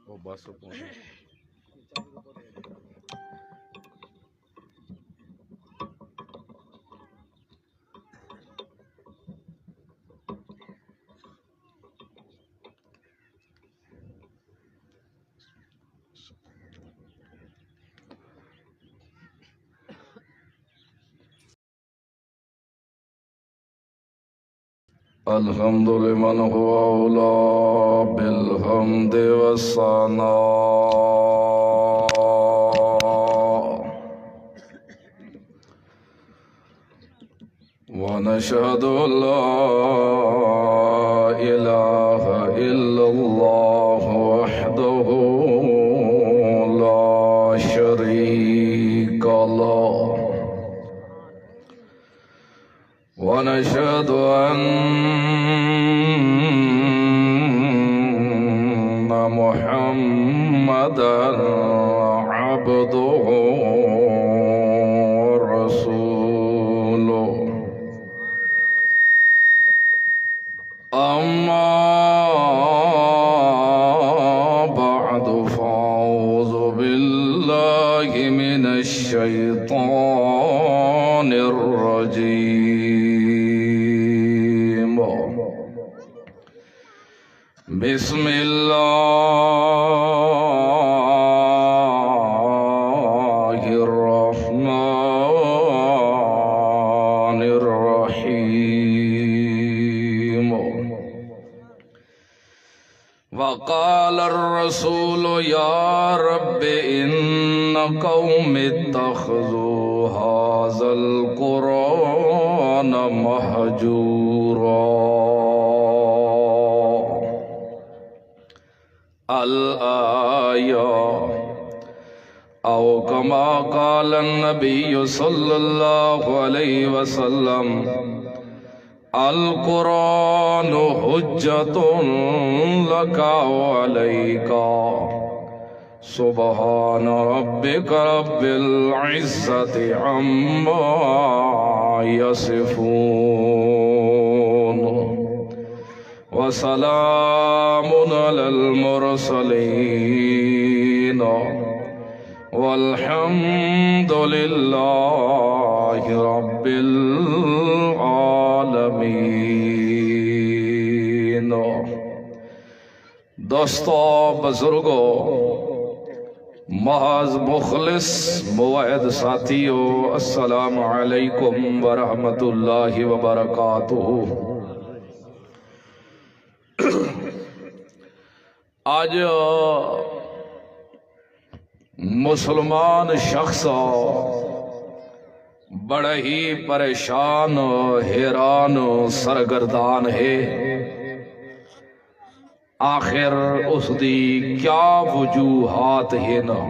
وہ بس الحمد لمن هو أولى بالحمد والثناء ونشهد أن لا إله إلا الله وحده لا شريك له ونشهد أن محمدا عبده ورسوله أما بعد فأعوذ بالله من الشيطان الرجيم بسم الله الرحمن الرحيم وقال الرسول يا رب إن قوم اتخذوا هذا القرآن مهجورا الآية أو كما قال النبي صلى الله عليه وسلم القرآن حجة لك وعليك سبحان ربك رب العزة عما يصفون وسلام على المرسلين والحمد لله رب العالمين. دوستو، بزرگو، محض مخلص موعد ساتھیو، السلام علیکم ورحمۃ اللہ وبرکاتہ. آج مسلمان شخص بڑا ہی پریشان، حیران، سرگردان ہے. آخر اس دی کیا وجوہات ہے نا.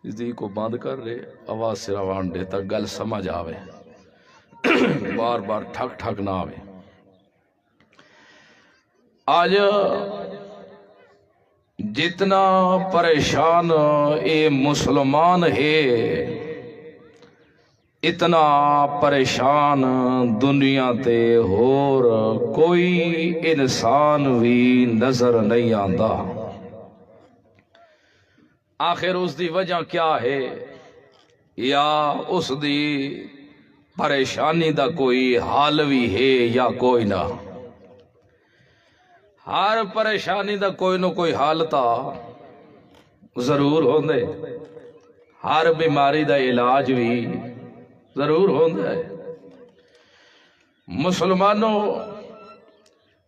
اس دی کو بند کر رہے، آواز سراوان دے تک گل سمجھ آوے، بار بار ٹھک ٹھک نہ آوے. آج جتنا پریشان اے مسلمان ہے، اتنا پریشان دنیا تے اور کوئی انسان بھی نظر نہیں آندا. آخر اس دی وجہ کیا ہے، یا اس دی پریشانی دا کوئی حال بھی ہے یا کوئی نہ. ہر پریشانی دا کوئی نہ کوئی حال تا ضرور ہوندے، ہر بیماری دا علاج بھی ضرور ہوندے. مسلمانوں،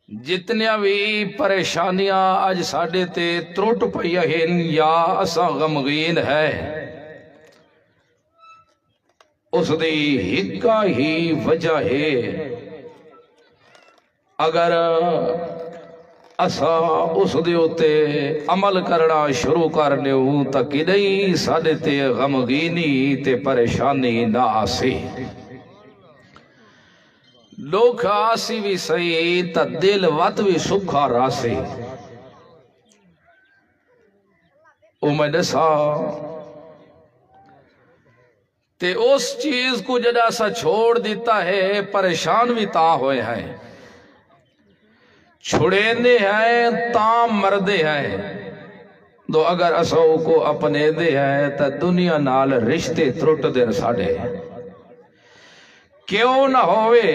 جتنیاں بھی پریشانیاں اج ساڈے تے ترٹ پئیاں ہیں یا اساں غمگین ہے، اس دی ہکا ہی وجہ ہے. اگر اسا اس دیوتے عمل کرنا شروع کرنے ہوں تا کدئی ساڈے تے غمگینی تے پریشانی نہ آسی. ڈوکھ آسی بھی سہی تا دل وط بھی سکھا راسی او میں دسا تے اس چیز کو جڑا سا چھوڑ دیتا ہے پریشان بھی تا ہوئے ہیں چھڑیندے ہیں تا مردے ہیں دو اگر اسو کو اپنے دے ہیں تا دنیا نال رشتے ترٹ دے ساڑے کیوں نہ ہوئے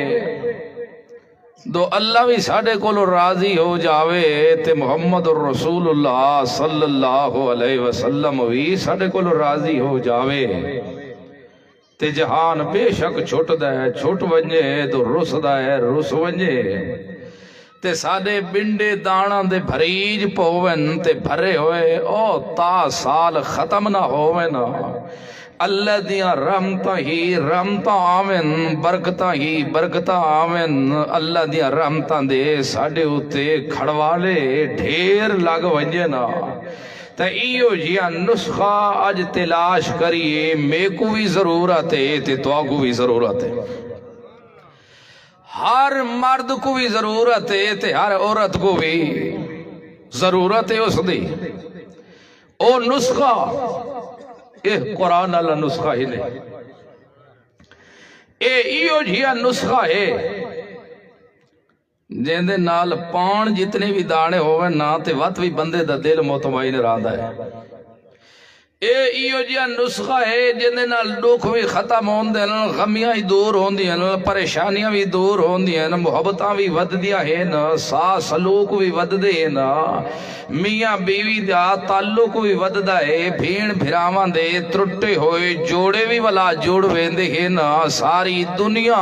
دو اللہ بھی ساڑے کو راضی ہو جاوے تے محمد رسول اللہ صلی اللہ علیہ وسلم بھی ساڑے کو راضی ہو جاوے تے جہان بے شک چھوٹ دے چھوٹ ونجے تو رس دے رس ونجے تے ساڑے بنڈے دانا دے بھریج پوون تے بھرے ہوئے او تا سال ختم نہ ہوئے نا اللہ دیاں رحمتاں ہی رحمتاں آمن برکتاں ہی برکتاں آمن اللہ دیاں رحمتاں دے ساڑے ہوتے کھڑوالے ڈھیر لگ ونجے نا تا ایو جیا نسخہ اج تلاش کریے میں کو بھی ضرورت ہے تے تو آگو بھی ضرورت ہے ہر مرد کو بھی ضرورت ہے تے ہر عورت کو بھی ضرورت ہے اس دی او نسخہ قرآن اللہ نسخہ ہی نہیں ایو جیا نسخہ ہے جیندے نال پان جتنے بھی دانے ہوئے نا تے وقت بھی بندے دا دل مطمئن رہندا ہے ایو جیا نسخہ ہے جیندے نال دکھ بھی ختم ہوندے ہیں غمیاں بھی دور ہوندی ہیں پریشانیاں بھی دور ہوندی ہیں محبتاں بھی ود دیا ہے نا سا سلوک بھی ود دے ہے نا میاں بیوی دا تعلق بھی ود دا ہے بھین بھراواں دے ترٹے ہوئے جوڑے بھی والا جوڑ ویندے ہے نا ساری دنیا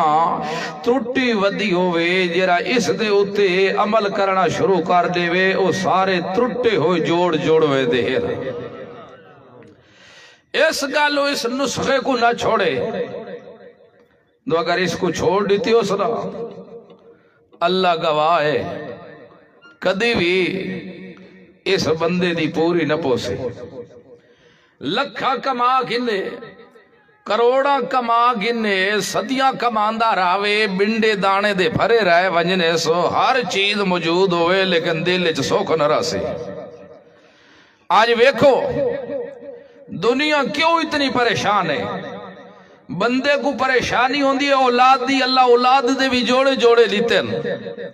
ترٹی ودی ہوئے جرا اس دے اتے عمل کرنا شروع کر دے وے او سارے ترٹے ہوئے جوڑ ویندے ہے نا اس گالو اس نسخے کو نہ چھوڑے تو اگر اس کو چھوڑ دیتی ہو سنا اللہ گواہ ہے کدی بھی اس بندے دی پوری نہ پوسے لکھا کما گنے کروڑا کما گنے صدیاں کماندہ راوے بنڈے دانے دے بھرے رہے ونجنے سو ہر چیز موجود ہوئے لیکن دل چ سوکھ نہ راسے آج ویکھو دنیا کیوں اتنی پریشان ہے بندے کو پریشانی ہوندی ہے اولاد دی اللہ اولاد دے بھی جوڑے لیتے ہیں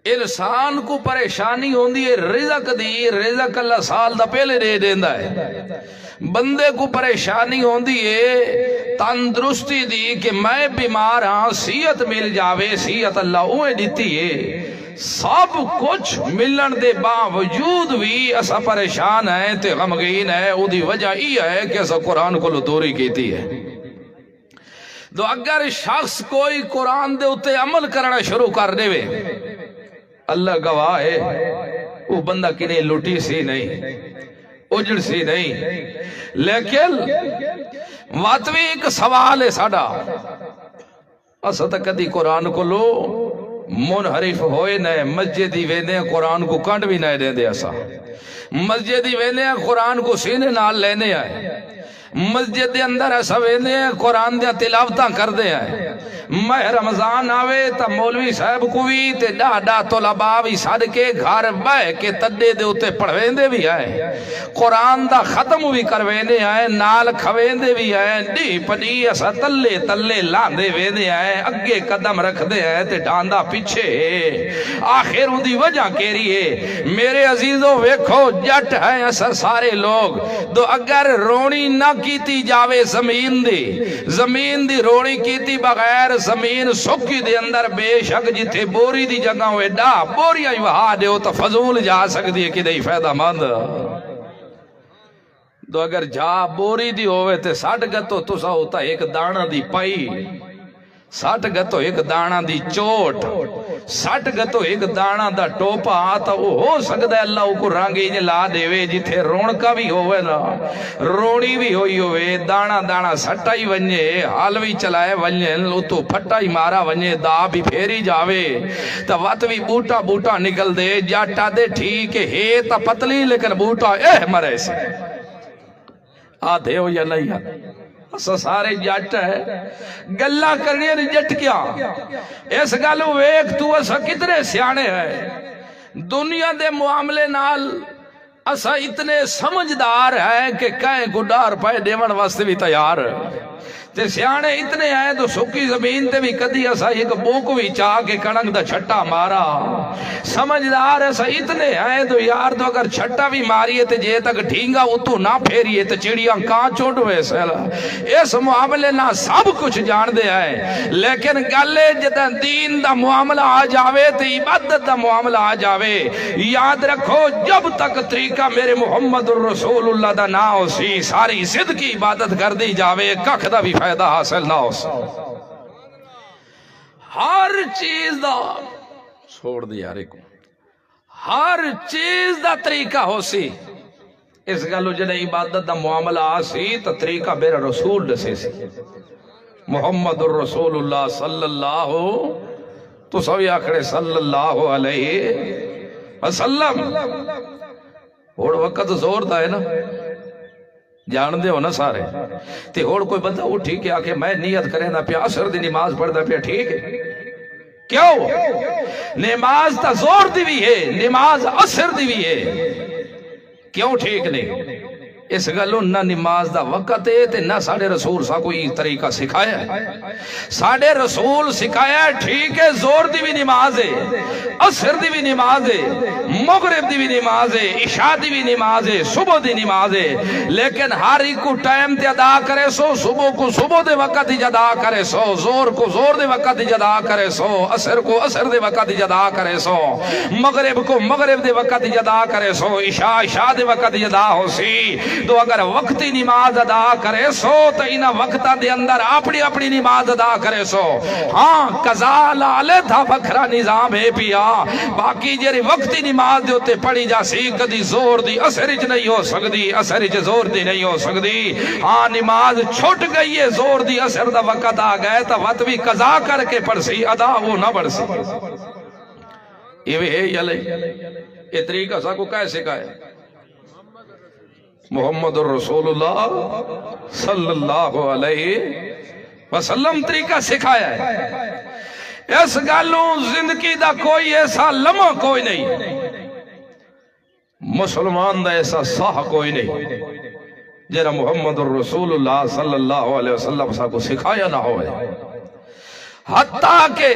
انسان کو پریشانی ہوندی ہے رزق دی رزق اللہ سال دا پہلے دے دیندہ ہے بندے کو پریشانی ہوندی ہے تندرستی دی کہ میں بیمار ہاں صحت مل جاوے صحت اللہ اوہ دیتی ہے سب کچھ ملن دے باوجود بھی اسا پریشان ہیں تے غمگین ہے او دی وجہ یہ ہے کہ اسا قرآن کو دوری کیتی ہے تو اگر شخص کوئی قرآن دے اتے عمل کرنا شروع کر دے وے اللہ گواہ ہے وہ بندہ کنہیں لٹی سی نہیں اجڑ سی نہیں لیکن واتوی ایک سوال ہے ساڑا اسا تا کدی قرآن کو لو منحرف ہوئے نئے مسجدی ویندے قرآن کو کنڈ بھی نئے دے دے اسا مسجدی ویندے قرآن کو سینے نال لینے آئے مسجد دے اندر ایسا ویندے قرآن دے تلاوتاں کر دے آئے ماہ رمضان آوے تا مولوی صاحب کو بھی تے ڈاڈا طلباء بھی ساڑھ کے گھر بے کے تڈے دے اتے پڑھویندے بھی آئے قرآن دا ختم بھی کرویندے آئے نال کھویندے بھی آئے ڈی پڑی ایسا تلے لاندے ویندے آئے اگے قدم رکھ دے آئے تے ڈاندہ پیچھے آخر ہوں دی وجہ کیری ہے میرے عزیزوں ویکھو جٹ ہیں ایسا سارے لوگ تو اگر رونی نہ کیتی جاوے زمین دی رونی کیتی بغیر زمین سکی دے اندر بے شک جتے بوری دی جگہ ہوئے ڈا بوری آئی وہاں دے ہو تا فضول جا سکتی ہے کہ نہیں فیدہ مند تو اگر جا بوری دی ہوئے تے ساٹھ گتو تو سا ہوتا ایک دانا دی پائی ساٹھ گتو ایک دانا دی چوٹ ساٹھ گتو ایک دانا دا ٹوپا آتا وہ ہو سکتا ہے اللہ کو رانگی جلا دے وے جتھے رونکا بھی ہوئے نا رونی بھی ہوئی ہوئے دانا سٹائی ونجے حالوی چلائے ونجے تو پھٹائی مارا ونجے دا بھی پھیری جاوے تا وقت بھی بوٹا نکل دے جاٹا دے ٹھیک ہے تا پتلی لیکن بوٹا مرے سے آدھے ہو یا نہیں اسا سارے جٹ ہے گلا کرنی نہیں جٹ کیا اس گل ویکھ تو اسا کتنے سیانے ہے دنیا دے معاملے نال اسا اتنے سمجھدار ہے کہ کہیں کو ڈار پائے دیون واسطے بھی تیار تے سیانے اتنے ہیں تو سکی زمین تے بھی کدی اسا ایک بوک بھی چاہ کے کنک دا چھٹا مارا سمجھدار اسا اتنے ہیں تو یار تو اگر چھٹا بھی ماریے تے جے تک ڈھینگا اتو نہ پھیریے تے چڑیاں کان چوٹ ہوئے سیلا اس معاملے نہ سب کچھ جان دے آئے لیکن گلے جدہ دین دا معاملہ آ جاوے تے عبادت دا معاملہ آ جاوے یاد رکھو جب تک طریقہ میرے محمد الرسول اللہ دا نہ ہو سی ساری زد کی عبادت کر دی جاوے ککھ دا بھی فائدہ حاصل نہ ہو سکتا ہر چیز دا چھوڑ دیا رکو ہر چیز دا طریقہ ہو سی اس گلو جنہیں عبادت دا معاملہ آسی تو طریقہ میرا رسول دسے سی محمد الرسول اللہ صلی اللہ تو سوی آکھڑے صلی اللہ علیہ وسلم اور وقت زور دا ہے نا جان دے ہو نا سارے تے اور کوئی بندہ اٹھی کہ آکے میں نیت کرے نا پیا عصر دی نماز پڑھ دا پیا ٹھیک ہے کیوں نماز تا زور دی بھی ہے نماز عصر دی بھی ہے کیوں ٹھیک نہیں اس گلو نہ نماز دا وقت ہے تے نہ ساڑھے رسول سا کوئی طریقہ سکھایا ہے ساڑھے رسول سکھایا ہے ٹھیک ہے زور دی بھی نماز ہے عصر دی بھی نماز ہے مغرب دی بھی نماز ہے عشاء دی بھی نماز ہے صبح دی نماز ہے لیکن ہر ایک کو ٹائم تے ادا کرے سو صبح کو صبح دے وقت ہی ادا کرے سو زور کو زور دے وقت ہی ادا کرے سو عصر کو عصر دے وقت ہی ادا کرے سو مغرب کو مغرب دے وقت ہی ادا کرے سو عشاء دے وقت ہی ادا ہو سی تو اگر وقتی نماز ادا کرے سو تو انہ وقتہ دے اندر اپنی اپنی نماز ادا کرے سو ہاں قضا لالے تھا بکھرا نظام ہے پیا باقی جیری وقتی نماز دے ہوتے پڑھی جا سی کدی زور دی اثرج نہیں ہو سکتی اثرج زور دی نہیں ہو سکتی ہاں نماز چھوٹ گئی ہے زور دی اثر دا وقت آ گئے تو وقت بھی قضا کر کے پڑھ سی ادا وہ نہ پڑھ سی یہ ہے یلے یہ طریقہ سا کو کیسے کہا ہے محمد الرسول اللہ صلی اللہ علیہ وسلم طریقہ سکھایا ہے اس گالوں زندگی دا کوئی ایسا لمحہ کوئی نہیں مسلمان دا ایسا صاح کوئی نہیں جنہا محمد الرسول اللہ صلی اللہ علیہ وسلم سا کو سکھایا نہ ہوئے حتیٰ کہ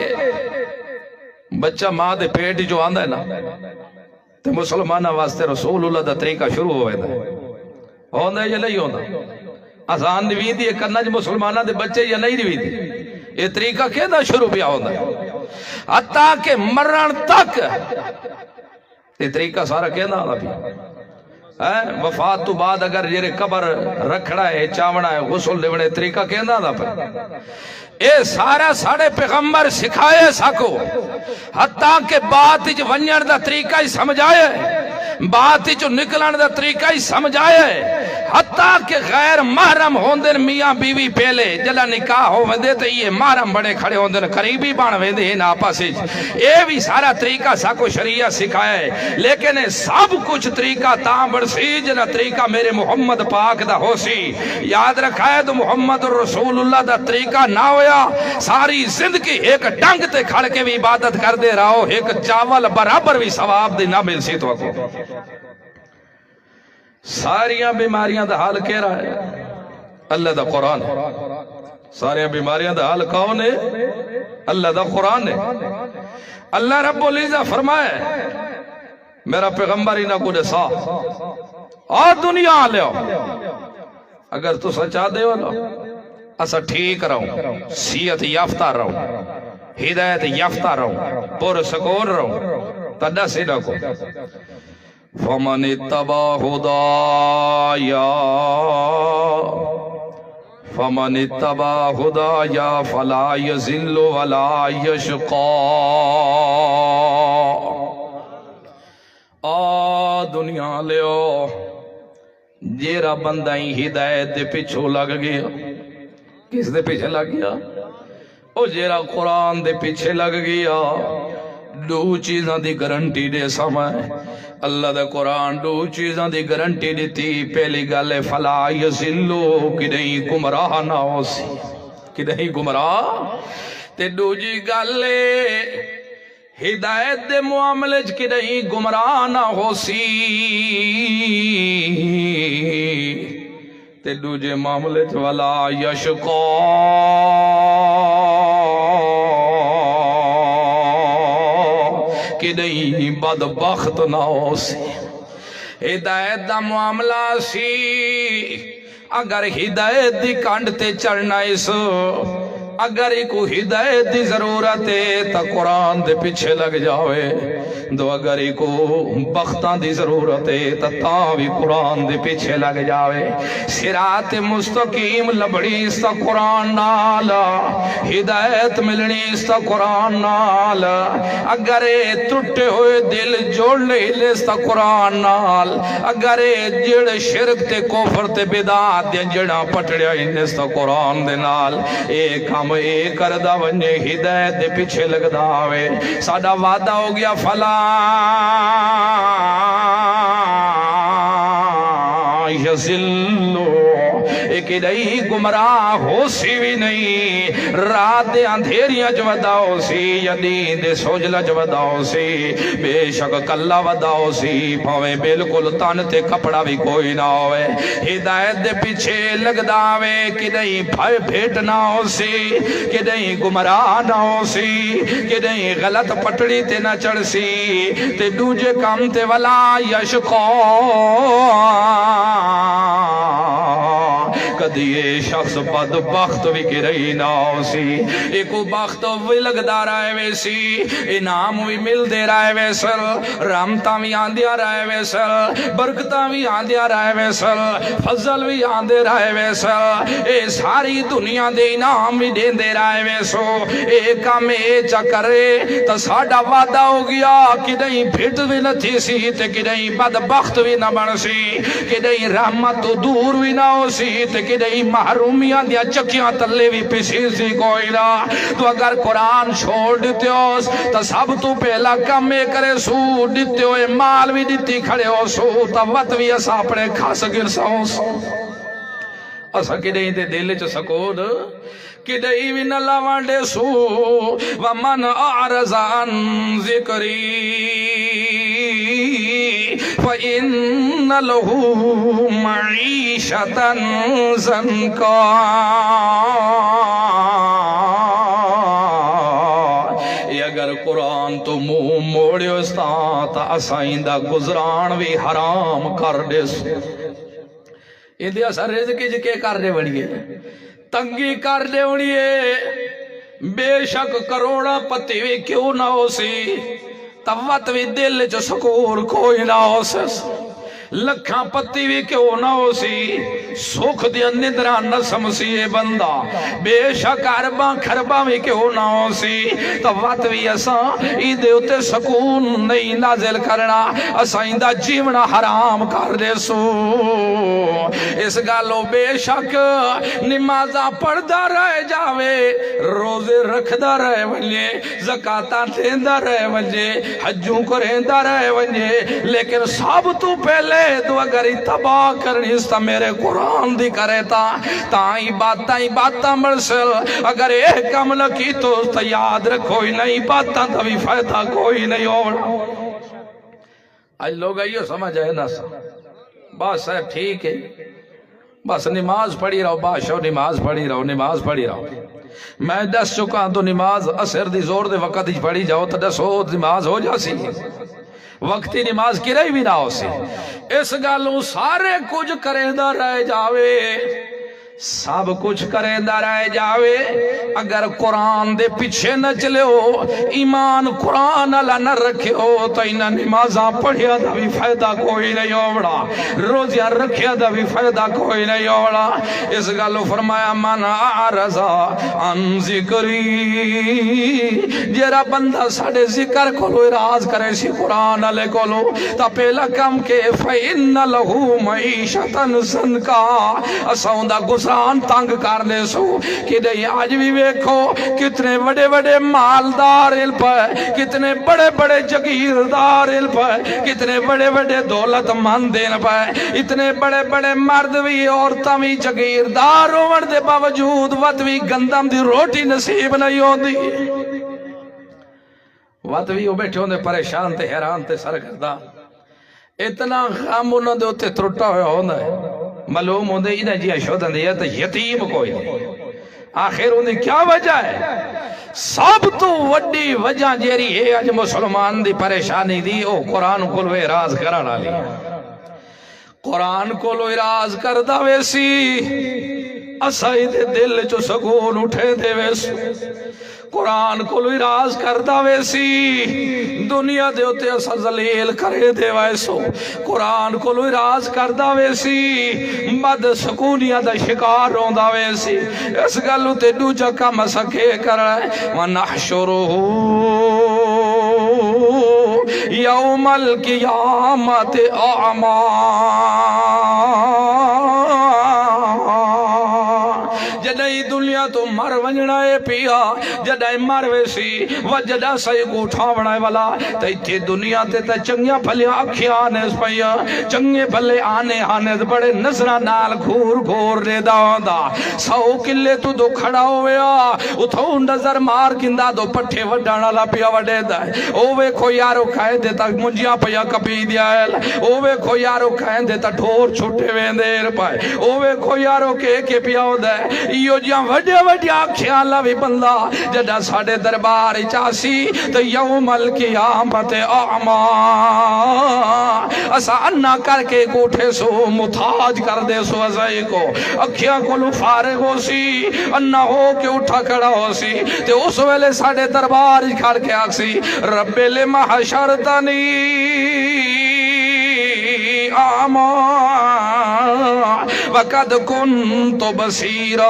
بچہ ماں دے پیٹ جو آندہ ہے نا تو مسلمانہ واسطے رسول اللہ دا طریقہ شروع ہوئے تھا ہوندہ ہے یا نہیں ہوندہ آسان دیوی دی ایک کرنا جو مسلمانہ دے بچے یا نہیں دیوی دی یہ طریقہ کہنا شروع بھی ہوندہ ہے حتیٰ کہ مرن تک یہ طریقہ سارا کہنا ہوندہ بھی وفات تو بعد اگر یہ قبر رکھڑا ہے چاونا ہے غسل دیونے طریقہ کہنا ہوندہ پر اے سارا ساڑے پیغمبر سکھائے ساکو حتیٰ کہ بات جو ونجن دا طریقہ ہی سمجھائے بات جو نکلن دا طریقہ ہی سمجھائے حتیٰ کہ غیر محرم ہوندن میاں بیوی پہلے جلا نکاح ہو وندے تو یہ محرم بڑے کھڑے ہوندن قریبی بان وندے ہیں آپا سے اے بھی سارا طریقہ ساکو شریعہ سکھائے لیکن سب کچھ طریقہ تاں بڑسی جنا طریقہ میرے محمد پاک دا ہو سی یاد رکھائے تو محمد الرسول اللہ دا طریقہ نہ ہویا ساری زندگی ایک ڈنگ تے کھڑ کے بھی عبادت کر دے رہا ہو ایک چاول برابر بھی ثواب دی نہ مل سی تو کو ساریاں بیماریاں دا حال کہہ رہا ہے اللہ دا قرآن ہے ساریاں بیماریاں دا حال کون ہے اللہ دا قرآن ہے اللہ رب العزت فرمائے میرا پیغمبر ہی نہ کو نسا اور دنیا آلے ہو اگر تو سچا دے والا اسا ٹھیک رہوں سیت یافتہ رہوں ہدایت یافتہ رہوں پر سکور رہوں تدہ سے نہ کو فمن اتبع ہدایا فمن اتبع ہدایا فلا یذل ولا یشقا دنیا لیو جیرا بندہ ہی ہدایت دے پیچھو لگ گیا کس دے پیچھے لگ گیا او جیرا قرآن دے پیچھے لگ گیا دو چیزاں دی گارنٹی دے سمائے اللہ دا قرآن دو چیزاں دی گارنٹی دیتی پہلی گل ہے فلا یزلو کہ نہیں گمراہ نہ ہو سی کہ نہیں گمراہ تے دو جی گل ہے ہدایت دے معاملے کہ نہیں گمراہ نہ ہو سی تے دو جی معاملے ولا یشقا کہ نہیں بدبخت نہ ہو سی ہدایت دا معاملہ سی اگر ہدایت دی کانڈ تے چڑھنا اس اگر کو ہدایت دی ضرورت ہے تا قرآن دے پیچھے لگ جاوے دو اگر کو بختان دی ضرورت ہے تا بھی قرآن دے پیچھے لگ جاوے صراط مستقیم لبڑی اس تا قرآن نالا ہدایت ملنی اس تا قرآن نالا اگر ٹوٹے ہوئے دل جوڑنے لے اس تا قرآن نال اگر جڑ شرک تے کفر تے بدعات دے جڑا پٹڑیا ان اس تا قرآن دے نال ایک ہم ایک کردہ ونجے ہدایت دے پیچھے لگدا ہوئے ساڑا وعدہ ہو گیا فلا یزلو ایک نہیں گمراہ ہو سی بھی نہیں رات دے اندھیریاں جو ودا ہو سی یا دین دے سوجلہ جو ودا ہو سی بے شک کلہ ودا ہو سی پھویں بالکل تن تے کپڑا بھی کوئی نہ ہوئے ہدایت دے پیچھے لگدا ہوئے کہ نہیں بھائی بھیٹ نہ ہو سی کہ نہیں گمراہ نہ ہو سی کہ نہیں غلط پٹڑی تے نہ چڑھ سی تے دوجے کام تے ولا یشقا کدی یہ شخص بدبخت بھی کی رہی نہ ہو سی ایکو بخت بھی لگدا رہے ویسی انعام بھی مل دے رہے ویسل رحمتاں بھی آندیا رہے ویسل برکتاں بھی آندیا رہے ویسل فضل بھی آندے رہے ویسل اے ساری دنیا دے انعام بھی دے دے رہے ویسو اے کام اے چکرے تا ساڑا وعدہ ہو گیا کہ نہیں بھیٹ بھی نہ تھی سی تے کہ نہیں بدبخت بھی نہ بن سی کہ نہیں رحمت تو دور بھی نہ ہو سی تے کہ نہیں محرومیاں دیا چکیاں تلے بھی پیسی سی کوئی نہ تو اگر قرآن چھوڑ دیتے ہو تو سب تو پہلا کم میں کرے سو دیتے ہوئے مال بھی دیتی کھڑے ہو سو تو وقت بھی ایسا اپنے کھاس گر سو ایسا کہ نہیں تے دل چ سکون کہ نہیں بھی نہ لاوانڈے سو ومن اعرض عن ذکری فَإِنَّ لَهُ مَعِيشَةً ضَنْكًا اگر قرآن تو منہ موڑے استا تا اسائندہ گزران بھی حرام کر دے سو اندیا سر رزقی جکے کر دے بڑیے تنگی کر دے بڑیے بے شک کروڑا پتی بھی کیوں نہ ہو سی توت بھی دل جو سکور کوئی نہ ہو سی لکھاں پتی بھی کیوں نہ ہو سی سکھ دیا ندران نہ سمسی بندہ بے شک عرباں کھرباں بھی کیوں نہ ہو سی تو وقت بھی ایسا ایدے ہوتے سکون نہیں نازل کرنا ایسا اندہ جیونا حرام کر دے سو اس گالو بے شک نمازہ پڑھدا رہ جاوے روزے رکھدا رہ ونجے زکاة دیندہ رہ ونجے حجوں کریندہ رہ ونجے لیکن سب تو پہلے تو اگر تباہ کرنی اس تا میرے قرآن دی کرے تائی باتاں مرسل اگر ایک عمل کی تو یاد رکھو ہی نہیں باتاں تبھی فائدہ کوئی نہیں ہونا آج لوگ آئیو سمجھ آئے نا سا بات صاحب ٹھیک ہے بس نماز پڑھی رہو بادشاہ نماز پڑھی رہو میں دس چکا تو نماز اثر دی زور دے وقت ہی پڑھی جاؤ تو دس ہو نماز ہو جا سی وقتی نماز کی رہی بھی نہ ہو سی اس گالوں سارے کچھ کریندہ رہ جاوے سب کچھ کریندہ رہ جاوے اگر قرآن دے پیچھے نہ چلے ہو ایمان قرآن اللہ نہ رکھے ہو تو انہاں نمازاں پڑھیا دا بھی فائدہ کوئی نہیں ہوڑا روزیاں رکھیا دا بھی فائدہ کوئی نہیں ہوڑا اس گالو فرمایا من اعرض عن ذکری جیرا بندہ ساڑے ذکر کھولو اراز کرے سی قرآن علیہ کھولو تا پہلا کم کے فَإِنَّ لَهُ مَعِيشَةً ضَنْكًا اساں دا انسان تنگ کر دے سو کہ نہیں آج بھی ویکھو کتنے بڑے بڑے مالدار علم پہ کتنے بڑے بڑے جگیردار علم پہ کتنے بڑے بڑے دولت مند علم پہ اتنے بڑے بڑے مرد بھی عورتاں بھی جگیردار ہون دے باوجود وقت بھی گندم دی روٹی نصیب نہیں ہوندی وقت بھی وہ بیٹھے ہوندے پریشان تے حیران تے سرگرداں اتنا غم انہوں دے اتے ترٹا ہویا ہوندہ ہے معلوم ہوندے انہیں جی اشودن دے تو یتیم کوئی نہیں آخر انہیں کیا وجہ ہے سب تو وڈی وجہ جیری ہے آج مسلمان دی پریشانی دی او قرآن کو لو اعراض کرانا لیا قرآن کو لو اعراض کردہ ویسی اسائی دے دل چو سکون اٹھے دے ویسو قرآن کو لو اعراض کردہ ویسی دنیا دے ہوتے اسا ذلیل کرے دے ویسو قرآن کو لو اعراض کردہ ویسی بد سکونیہ دا شکار روندہ ویسی اس گلو تے دو جکا مسکے کر رہے وَنَحْشُرُهُ يَوْمَ الْقِيَامَةِ أَعْمَى جدائی دنیا تو مر ونجنا ہے پیا جدائی مر ویسی وجدہ سائی کو اٹھاونا ہے والا تیتے دنیا تے تا چنگیا پھلے آکھیں آنے اس پیا چنگے پھلے آنے بڑے نظرہ نال گھور گھور لے دا سو کلے تو دو کھڑا ہویا اتھو نظر مار کندہ دو پٹھے وڈانا لا پیا وڈے دا اووے کو یارو کھائے دیتا منجیا پیا کپی دیا ہے اووے کو یارو کھائے دیتا ڈھور چھوٹے ویندیر پائے اووے کو یارو کے پیا ہو دے ایو جیاں وڈے وڈے آکھیالا بھی بندہ جدہ ساڑے دربار چاسی تو یوم القیامت اعما اسا انا کر کے گوٹھے سو متاج کر دے سو ازائی کو اکھیاں کو لو فارغ ہو سی انا ہو کے اٹھا کھڑا ہو سی تے اس ویلے ساڑے دربار کھڑ کے آکسی رب لما حشرتنی اعما وقد كنت بصيرا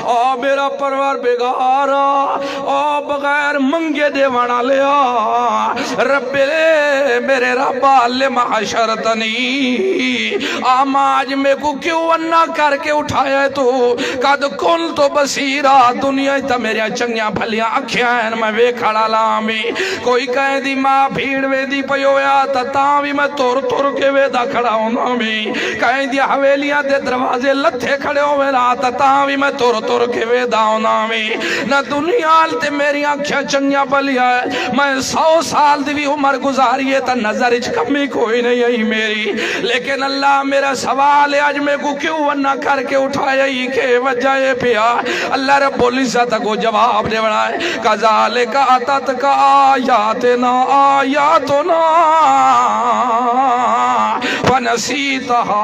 او میرا پرور بگارا او بغیر منگے دیوانا لیا رب میرے ربا لما حشرتنی آماج میں کو کیوں انا کر کے اٹھایا ہے تو قد کنت بصیرا دنیا تا میرے چنگیاں بھلیاں اکھیاں میں وے کھڑا لامی کوئی کہے دی ماں بھیڑ وے دی پیویا تا تاوی میں تور کے وے دا کھڑا ہونا میں کہیں دی حویلیاں دے دروازے لتھے کھڑے ہوئے نا تا تاوی میں تور کے وے دا ہونا میں نہ دنیا تے میری آنکھیں چنگیاں بلیا ہے میں 100 سال دی بھی عمر گزاری ہے تا نظر اچ کمی کوئی نہیں ہے میری لیکن اللہ میرا سوال ہے آج میں کو کیوں ورنہ کر کے اٹھایا ہی کہ وجہ ہے پیا اللہ رب العزت کو جواب دے بڑا ہے کذالک اتتک آیاتنا آیاتنا ونسیتہا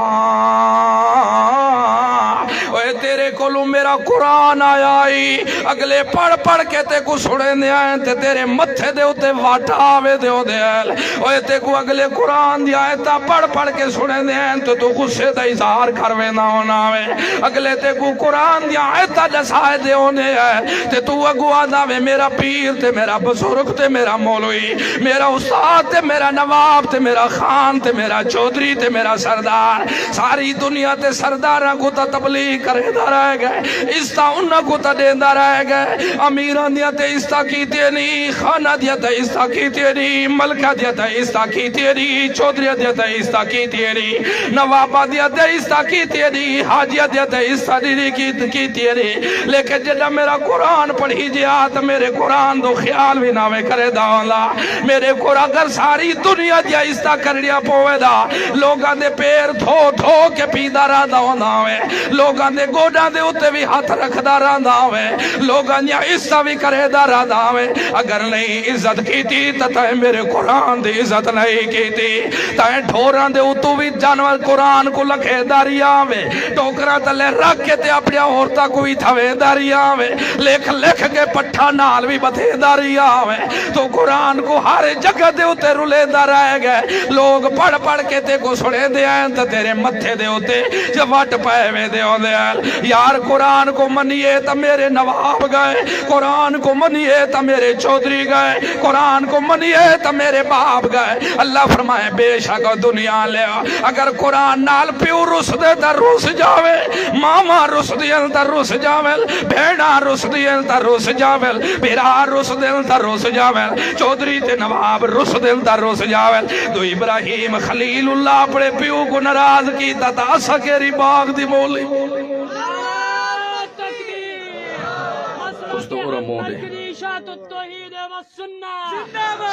اے تیرے کولو میرا قرآن آیا ہی اگلے پڑھ کے تے کو سڑے دے آئیں تے تیرے متھے دے ہوتے واٹا آوے دے ہو دے اے تے کو اگلے قرآن دیا ہے تا پڑھ کے سڑے دے آئیں تو غصے دا اظہار کروے نہ ہونا وے اگلے تے کو قرآن دیا ہے تا جسائے دے ہونے ہے تے تو اگوا داوے میرا پیر تے میرا بزرگ تے میرا مولوی میرا استاد تے میرا نواب تے میرا خان تے میرا چودری تے میرا سردار ساری دنیا تے سرداراں کو تا تبلیغ کرے دا رہ گئے استا انہاں کو تا دے دا رہ گئے امیران دیا تے استا کیتے نہیں خانہ دیا تے استا کیتے نہیں ملکہ دیا تے استا کیتے نہیں چودری دیا تے استا کیتے نہیں نوابہ دیا تے استا کیتے نہیں حاجیہ دیا تے استا کیتے نہیں لیکن جدہ میرا قرآن پڑھی جیا تو میرے قرآن دو خیال بھی نامے کرے دا اللہ میرے قرآن اگر ساری دنیا دیا استا کرڑیا پوے دا لوگاں دے پیر دھو کے پیدا رہا دا ہونا ہوئے لوگاں دے گوڑاں دے اتے بھی ہاتھ رکھ دا رہا دا ہوئے لوگاں دیا استا بھی کرے دا رہا دا ہوئے اگر نہیں عزت کی تھی تو تائیں میرے قرآن دے عزت نہیں کی تھی تائیں ڈھوراں دے اتو بھی جانور قرآن کو لکھے داری آوے ٹوکرہ تلے رکھ کے تے اپنی عورتہ کوئی تھوے داری آوے لکھ کے پٹھا نال بھی بتے داری آوے تو قرآن کو ہر جگہ دے اتے رولے دا رہ گئے لوگ پڑھ کے تے کو سڑے دے آئیں تو تیرے متھے دے اتے جب وٹ پائے وے دے ہو دے آئیں یار قرآن کو منیے تو میرے نواب گئے قرآن کو منیے تو میرے چودھری گئے، قرآن کو منیے تو میرے باپ گئے۔ اللہ فرمائے بے شک دنیا لے اگر قرآن نال پیو رس دے تا رس جاوے، ماما رس دیل تا رس جاویل، بھیڑا رس دیل تا رس جاویل، بھیرا رس دیل تا رس جاویل، چودھری تے نواب رس دیل تا رس جاویل۔ تو ابراہیم خلیل اللہ اپنے پیو کو ناراض کی تا سکیری باغ دی مولی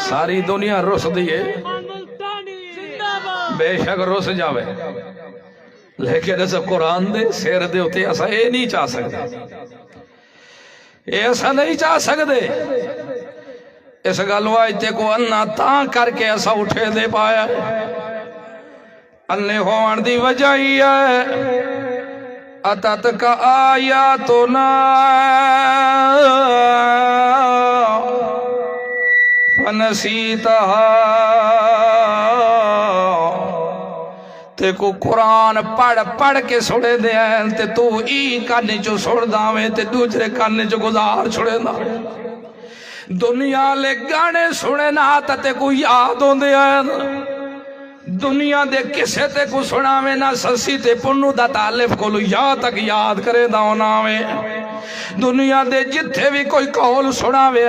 ساری دنیا رس دیے بے شک رس جاوے، لیکن ایسا قرآن دے سیر دے ہوتے ایسا اے نہیں چاہ سکتے، ایسا نہیں چاہ سکتے۔ اس گلوائتے کو انہ تاں کر کے ایسا اٹھے دے پایا، انہیں ہوان دی وجہ ہی ہے اتت کا آیاتنا فنسیتہا، تے کو قرآن پڑھ کے سڑے دے ہیں تے تو ای کاننے چو سڑ داویں تے دوسرے کاننے چو گزار چھڑے داویں۔ دنیا لے گانے سنے نا تے کو یاد ہوں دے ہیں، دنیا دے کسے تے کو سناویں نا سسی تے پنو دا تالف کو لو یا تک یاد کرے دا ہوناویں۔ دنیا دے جتھے بھی کوئی قول سناویں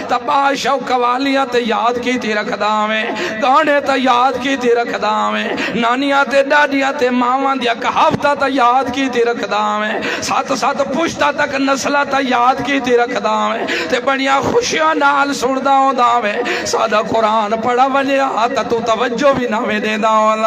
تا بادشاہ قوالیاں تے یاد کی تی رکھ داویں، گانے تے یاد کی تی رکھ داویں، نانیاں تے ڈاڈیاں تے ماواں دیا کہاوتاں تے یاد کی تی رکھ داویں، سات سات پشتہ تک نسلہ تے یاد کی تی رکھ داویں، تے بڑیاں خوشیاں نال سن داؤں داویں۔ سادہ قرآن پڑھا ونیا تا تو توجہ بھی نہ دے داؤں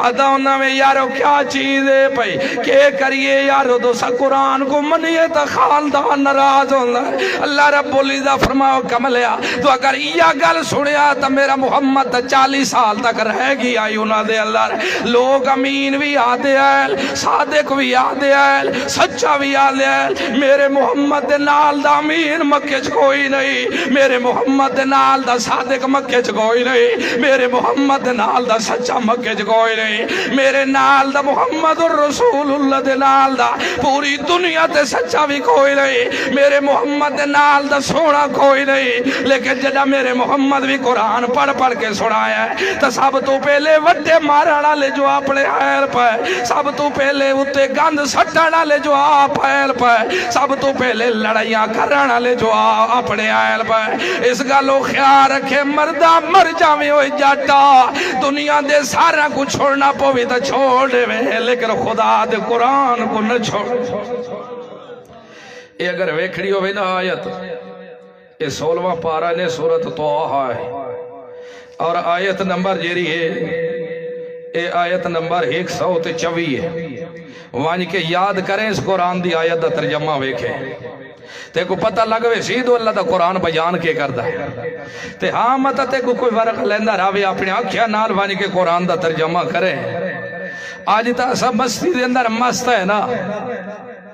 اداؤں میں یارو کیا چیز ہے پئی کہ کریے یارو دو سا قرآن کو منیے تا خالدان نراز ہوندہ۔ اللہ رب العزہ فرماؤ کملیا تو اگر یہ گل سنیا تا میرا محمد 40 سال تک رہ گی آئی انہاں دے اللہ لوگ امین بھی آدھے ہیں، صادق بھی آدھے ہیں، سچا بھی آدھے ہیں۔ میرے محمد دے نال دا امین مکہ چ کوئی نہیں، میرے محمد دے نال دا صادق مکہ چ کوئی نہیں، میرے محمد دے نال دا سچا مکہ چ کوئی نہیں، میرے نال دا محمد الرسول اللہ دے نال دا پوری دنیا تے سچا بھی کوئی نہیں، میرے محمد دے نال دا سونا کوئی نہیں۔ لیکن جدہ میرے محمد بھی قرآن پڑھ کے سنایا ہے تو سب تو پہلے وڈے مارنا لے جو اپنے حیل پہ، سب تو پہلے اتے گند سٹنا لے جو آپ حیل پہ، سب تو پہلے لڑائیاں کرنا لے جو اپنے حیل پہ۔ اس گلو خیال رکھے مردہ مر جاویں ہوئے جاٹا، دنیا دے سارا کو چھوڑنا پوی تا چھوڑ دے میں، لیکن خدا دے قرآن کو نہ چھوڑ۔ یہ اگر ویکھڑی ہوئے نا آیت، یہ 16واں پارہ نے سورت طٰہٰ ہے اور آیت نمبر جیری ہے یہ آیت نمبر 124 ہے۔ وہاں کے یاد کریں اس قرآن دی آیت دا ترجمہ ویکھیں تے کو پتہ لگوے سیدھو اللہ دا قرآن بیان کے کردہ ہے تے ہاں مطا تے کو کوئی ورق لیندہ راوے اپنے آنکھیا نال وہاں کے قرآن دا ترجمہ کریں۔ آج تا سب مستی دے اندر مست ہے نا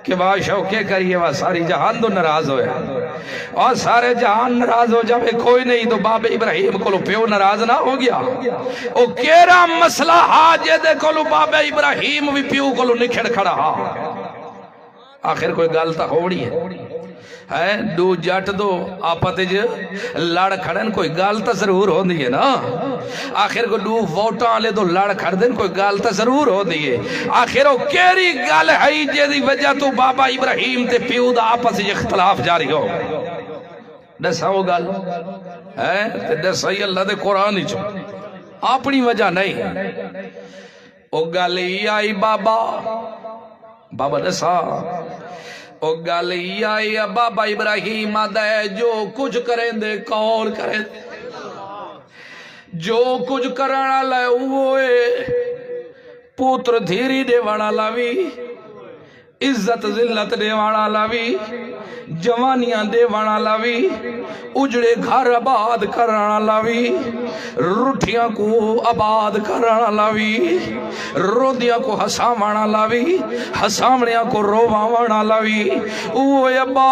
کہ بادشاہ کیا کریے وہ ساری جہان تو ناراض ہوئے اور سارے جہان ناراض ہو جاوے کوئی نہیں تو باب ابراہیم کو پیو ناراض نہ ہو گیا۔ او کیرا مسئلہ حاجے دے کو باب ابراہیم بھی پیو کو نکھڑ کھڑا آخر کوئی گالتا ہوڑی ہے دو جٹ دو آپتے جو لڑ کھڑن کوئی گالتا ضرور ہو دیئے نا، آخر کو دو ووٹاں لے دو لڑ کھڑ دن کوئی گالتا ضرور ہو دیئے۔ آخر وہ کیری گال ہے جے دی وجہ تو بابا ابراہیم تے پیو دا آپس اختلاف جاری ہو دسا وہ گال ہے دسا ہی اللہ دے قرآن ہی چو اپنی وجہ نہیں۔ وہ گال ہی آئی بابا دسا او گالی آئی بابا ابراہیم دے جو کچھ کریں دے کول کریں جو کچھ کرنا لے ہوئے پوتر دھیری دے وانا لاوی عزت ذلت دے وانا لاوی جوانیاں دے وانا لاوی اجڑے گھر آباد کرنا لاوی روٹیاں کو آباد کرنا لاوی رودیاں کو ہسامانا لاوی ہسامنیاں کو روانا لاوی اوہ ابا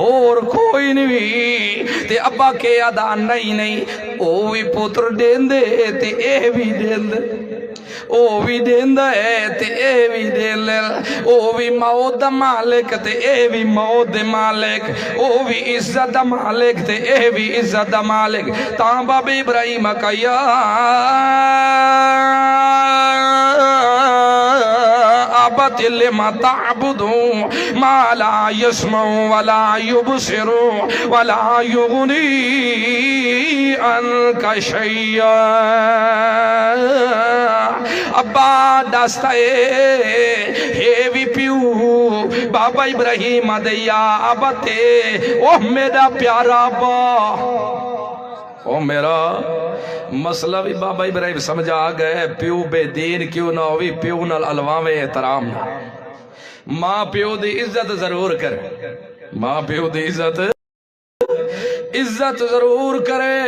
اور کوئی نہیں تے ابا کے ادا نہیں اوہ پتر دین دے تے اے بھی دین دے او بھی دیندا ہے تے اے بھی دیندا، او بھی موت دا مالک تے اے بھی موت دے مالک، او بھی عزت دا مالک تے اے بھی عزت دا مالک۔ تاں بابا ابراہیم کہیا ابت لما تعبدون ما لا يسمع ولا يبصر ولا يغني عنك شيئا۔ ابا دستا ہے بھی پیو بابا ابراہیم دیا ابتے اوہ میرا پیارا ابا، او میرا مسئلہ بھی بابا ابراہیم سمجھا گئے، پیو بے دین کیوں نہ ہوئی، پیو نال الواوے احترام نہ، ماں پیو دی عزت ضرور کرے، ماں پیو دی عزت ضرور کرے۔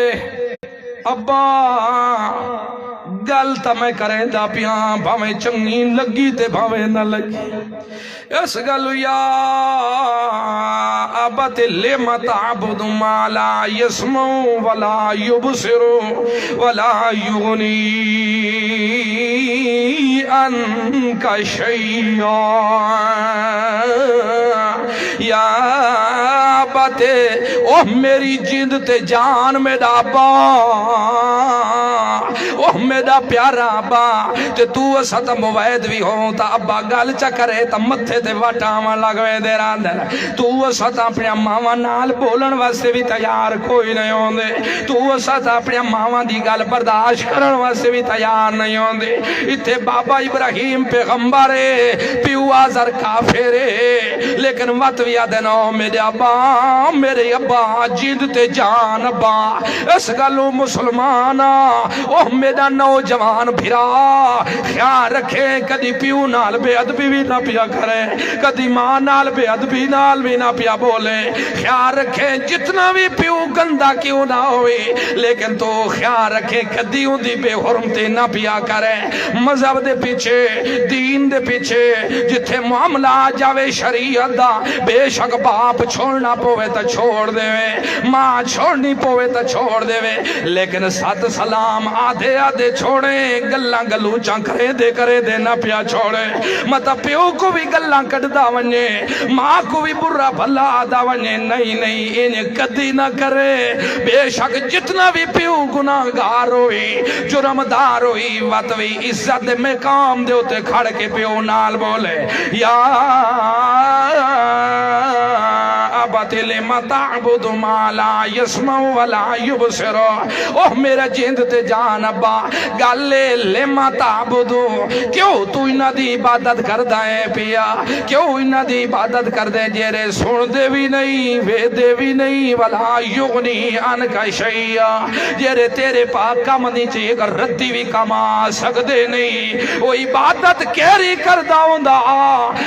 ابا گل تا میں کریں دا پیاں بھاویں چنگی لگی تے بھاویں نہ لگی، اس گل یا ابت لما تعبد ما لا يسمع ولا يبصر ولا يغني عنك شيئا۔ یا ابت اوہ میری جند تے جان میرا ابا، اوہ میرا پیارا ابا، تے تو ستم وید بھی ہوں تا ابا گل چا کرے تا متھے تے وٹاواں لگوے دے راندر، تو ستم اپنے ماواں نال بولن واسطے بھی تیار کوئی نہیں ہوندے، تو ستم اپنے ماواں دی گل برداشت کرن واسطے بھی تیار نہیں ہوندے۔ اتھے بابا ابراہیم پیغمبر پیو آزر کافر لیکن وقت بھی آدھنو میرے ابا، میرے ابا جند تے جان ابا، اس گلو مسلمانا اوہ میرا نوجوان بھرا خیال رکھے کدی پیو نال بے ادبی بھی نہ پیا کرے، کدی ماں نال بے ادبی نال بھی نہ پیا بولے، خیال رکھے جتنا بھی پیو گندہ کیوں نہ ہوئے لیکن تو خیال رکھے کدی ہوں دی بے حرمتے نہ پیا کرے۔ مذہب دے پیچھے دین دے پیچھے جتھے معاملہ جاوے شریعت دا، بے شک باپ چھوڑنا پوے تا چھوڑ دے وے، ماں چھوڑنی پوے تا چھوڑ دے وے، لیکن سات سلام آدھے آدھے چھوڑے، گلاں گلو چانکرے دے نہ پیا چھوڑے۔ مطا پیو کو بھی گلاں کٹ دا ونجے، ماں کو بھی برا بھلا دا ونجے، نہیں نہیں انہیں کدی نہ کرے۔ بے شک جتنا بھی پیو گناہگار ہوئی جرمدار ہوئی وطوی عزت میں کام دے ہوتے کھڑ کے پیو نال بولے یا ابت لما تعبد ما لا يسمع ولا يبصر، اوہ میرا جند تے جان ابا گالے لما تعبد، کیوں تو انہ دی عبادت کر دائیں پیا، کیوں انہ دی عبادت کر دیں جیرے سن دے بھی نہیں وے دے بھی نہیں ولا یغنی عنک شیئا، جیرے تیرے پاک کم نہیں چاہیے کر ردی بھی کما سکدے نہیں۔ وہ عبادت کیری کر داؤں دا،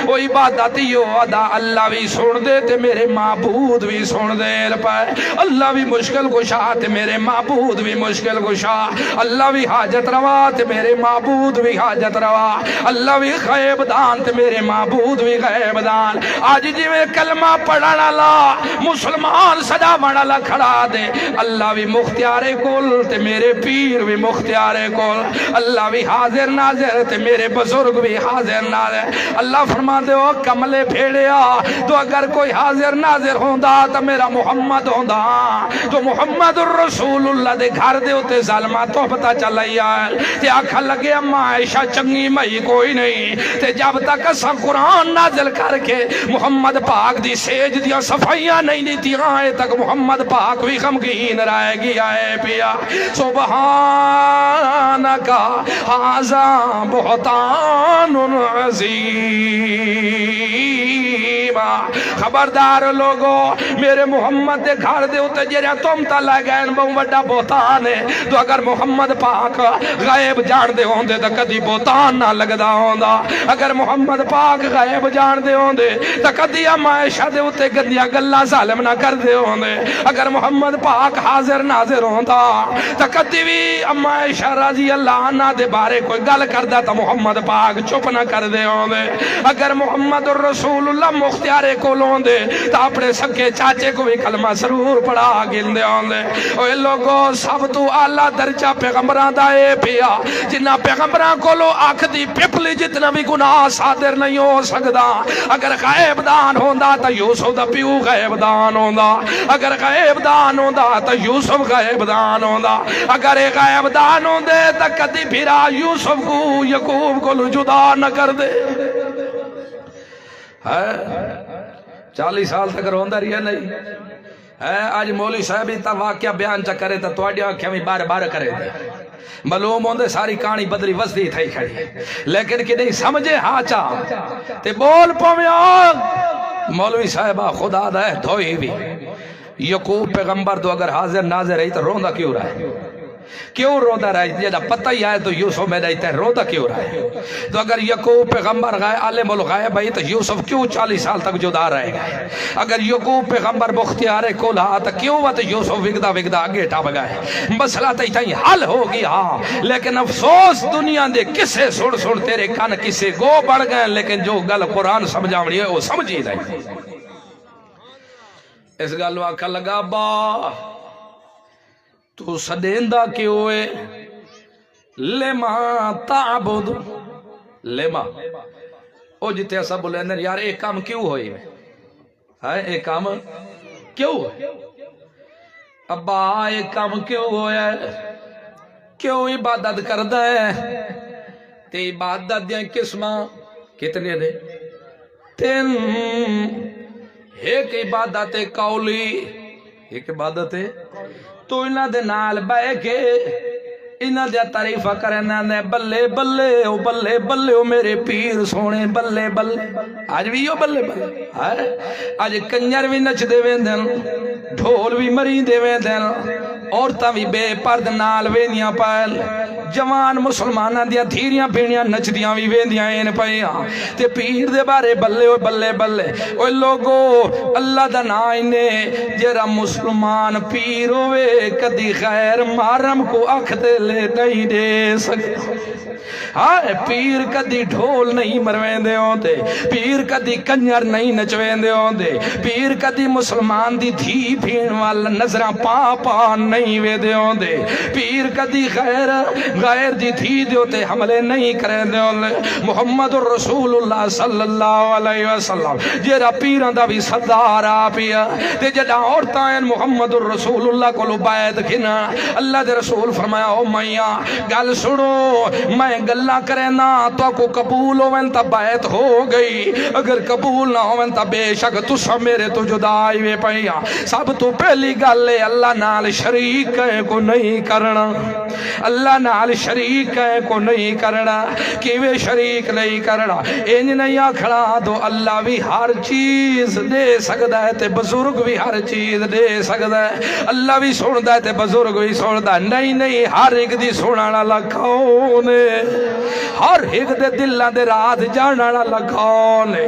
وہ عبادت یو ادا اللہ بھی سن دے تے میرے معبود بھی سن دے پائے، اللہ بھی مشکل کشا تے میرے معبود بھی مشکل کشا، اللہ بھی حاجت روا تے میرے معبود بھی حاجت روا، اللہ بھی غیب دان تے میرے معبود بھی غیب دان۔ آج جی میں کلمہ پڑھانا لا مسلمان صدا بڑھا لا کھڑا دے، اللہ بھی مختیار کل تے میرے پیر بھی مختیار کل، اللہ بھی حاضر ناظر تے میرے بزرگ بھی حاضر ناظر۔ اللہ فرما دے او کملے پھیڑیا تو اگر کوئی حاضر ناظر ہوندہ تو میرا محمد ہوندہ، تو محمد الرسول اللہ دے گھر دے ہوتے ظالمہ تو پتا چلائی آئے تے آکھا لگے اما عائشہ چنگی مئی کوئی نہیں تے جب تک اسا قرآن نازل کر کے محمد پاک دی سیج دیا صفائیاں نہیں دیتی آئے تک محمد پاک بھی غمگین رائے گی آئے پیا۔ سبحانکا ھذا بہتان عظیم، خبردار لوگو میرے محمد دے گھر دے ہوتے جیرے تم تا لگین بہت بڑا بہتان ہے، تو اگر محمد پاک غیب جان دے ہوندے تو کدی بہتان نہ لگدا ہوندا، اگر محمد پاک غیب جان دے ہوندے تو کدی اما عائشہ دے ہوتے گندیاں گلاں ظالم نہ کر دے ہوندے، اگر محمد پاک حاضر ناظر ہوندا تو کدی بھی اما عائشہ رضی اللہ عنہ دے بارے کوئی گل کردا تو محمد پاک چپ نہ کر دے ہوندے، اگر محمد الرسول اللہ مختیار کو لون دے تو اپنے اپنے سکے چاچے کو بھی کلمہ سرور پڑھا گلدے آندے اوے لوگو سب تو اعلیٰ درجہ پیغمبران دا اے پیا جنہ پیغمبران کو لو آنکھ دی پپلی جتنا بھی گناہ صادر نہیں ہو سکدا اگر غائب دان ہوندا تا یوسف دا پیو غائب دان ہوندا اگر غائب دان ہوندا تا یوسف غائب دان ہوندا اگر غائب دان ہوندے تا کدی پھرا یوسف کو یعقوب کو جدا نہ کر دے 40 سال تک روندا رہیا نہیں آج مولوی صاحب تا واقعہ بیان چا کرے تا تواڈی آنکھیں بھی بار بار کرے دے معلوم ہوندے ساری کہانی بدلی وسدی تھئی کھڑی لیکن کہ نہیں سمجھے ہاں چا تے بول پویا مولوی صاحبہ خدا دا ہے دھوئی بھی یعقوب پیغمبر تو اگر حاضر ناظر رہی تو روندا کیوں رہا ہے کیوں روتا رہا ہے جیدہ پتہ ہی آئے تو یوسف میں رہتا ہے روتا کیوں رہا ہے تو اگر یعقوب پیغمبر عالم الغیب ہے تو یوسف کیوں 40 سال تک جدا رہے گئے اگر یعقوب پیغمبر مختیار کل ہاں تو کیوں وہ تو یوسف وگدہ وگدہ آگے ٹھا بگائے مسئلہ تو اتنی حل ہوگی ہاں لیکن افسوس دنیا دے کسے سڑ سڑ تیرے کان کسے گو بڑھ گئے لیکن جو گل قرآن سمجھا مڑی ہے وہ سمجھی نہیں اس گل واقع لگا با تو سدیندہ کیوں ہوئے لما تعبد لما او جتے ایسا بولے اندر یار ایک کام کیوں ہوئی میں ایک کام کیوں ہوئے ابا ایک کام کیوں ہویا ہے کیوں عبادت کردہ ہے تے عبادت دیا قسمہ کتنے دے 3 ایک عبادت قولی ایک عبادت تو انہاں دے نال بے کے انہاں دیا تعریفہ کرنا نے بلے بلے او میرے پیر سونے بلے بلے آج بھی یو بلے بلے آج کنجر بھی نچ دے ویندن ڈھول بھی مری دے ویندن عورتاں بھی بے پرد نال ویندیاں پائل جوان مسلمانہ دیا دھیریاں پھینیاں نچ دیاں بھی ویندیاں این پائیاں تے پیر دے بارے بلے او بلے بلے اوہ لوگو اللہ دا نائنے جرا مسلمان پیر ہوئے کدی غیر محرم کو اکھ دے لے نہیں دے سکتے پیر کدی ڈھول نہیں مروین دے ہوندے پیر کدی کنجر نہیں نچوین دے ہوندے پیر کدی مسلمان دی دھی پھین والا نظرہ پا نہیں وے دے ہوندے پیر کدی غیر دی دھی دے ہوتے حملے نہیں کریں دے ہوندے محمد الرسول اللہ صلی اللہ علیہ وسلم جیرا پیران دا بھی صدار آپیا تے جڑا عورتاں ہیں محمد الرسول اللہ کو لو بیعت کھنا اللہ دے رسول فرمایا او میاں گل سنو میں گلہ کرنا تو کو قبول ہوئن تا بیعت ہو گئی اگر قبول نہ ہوئن تا بے شک تسا میرے تو جدائی وے پہیا سب تو پہلی گلے اللہ نال شریک کو نہیں کرنا اللہ نال شریک کو نہیں کرنا کیوے شریک نہیں کرنا انج نہیں آکھنا تو اللہ بھی ہر چیز دے سکتا ہے تے بزرگ بھی ہر چیز دے سکتا ہے اللہ بھی سوڑتا ہے تے بزرگ بھی سوڑتا ہے نہیں ہر ایک دی سوڑانا لکھونے ہر ایک دے دلہ دے رات جانا لکھونے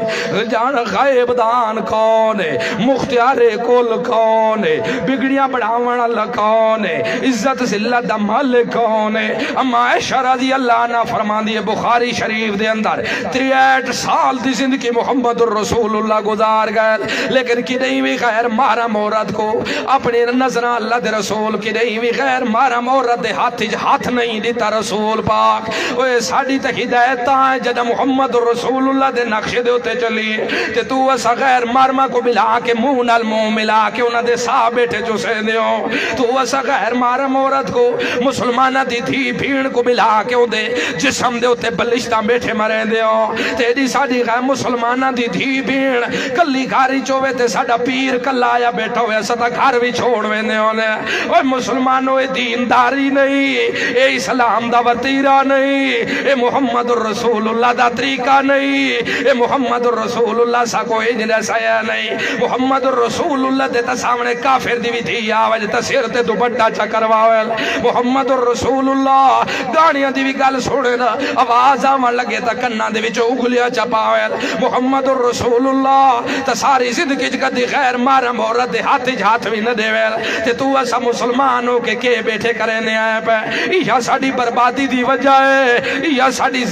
جان غائب دان کھونے مختیار کل کھونے بگڑیاں بڑھاونا لکھونے عزت سے اللہ دا مالک کھونے اما عائشہ رضی اللہ عنہ فرمان دیئے بخاری شریف دے اندر 63 سال دی زندگی محمد الرسول اللہ گزار گئے لیکن کی نہیں بھی غیر محرم عورت کو اپنے نظرہ اللہ دے رسول کی نہیں بھی غیر محرم عورت دے ہاتھ نہیں دیتا رسول پاک اوہ ساڑی تک ہدایت آئے جدہ محمد الرسول اللہ دے نقشے دے ہوتے چلیے تے تو ایسا غیر محرمہ کو ملا کے منہ نال منہ ملا کے انہاں دے ساہ بیٹھے جو سے دیو تو ایسا غیر محرم عورت کو مسلمانہ دی تھی بھیڑ کو ملا کے ہو دے جسم دے ہوتے بلشتہ بیٹھے مرے دیو تیری ساڑی غیر مسلمانہ دی تھی بھیڑ کلی گھاری چوے تے ساڑا پیر کل آیا بیٹھا ہوئے ستا گھر بھی چھوڑوے دیو نے اوہ مسلمانوں دینداری نہیں اے اسلام دا وطیرہ نہیں اے محمد الرسول اللہ دا طریقہ نہیں اے محمد الرسول اللہ سا کوئی جنہ سایا نہیں محمد الرسول اللہ دے تا سامنے کافر دی بھی تھی آوج تا سیر تے دوپٹا چکرواوے محمد الرسول اللہ گاڑیاں دی بھی گل سوڑے نا آواز آمان لگے تا کنہ دی بھی چو اگلیا چپاوے محمد الرسول اللہ تا ساری زندگی جگہ دی غیر مارم عورت دی ہاتھ بھی نہ دے ویل تے تو ایسا مسلمانوں کے بیٹھے کرنے آئے پہ یہ ساڑی بربادی دی وجہ ہے یہ ساڑی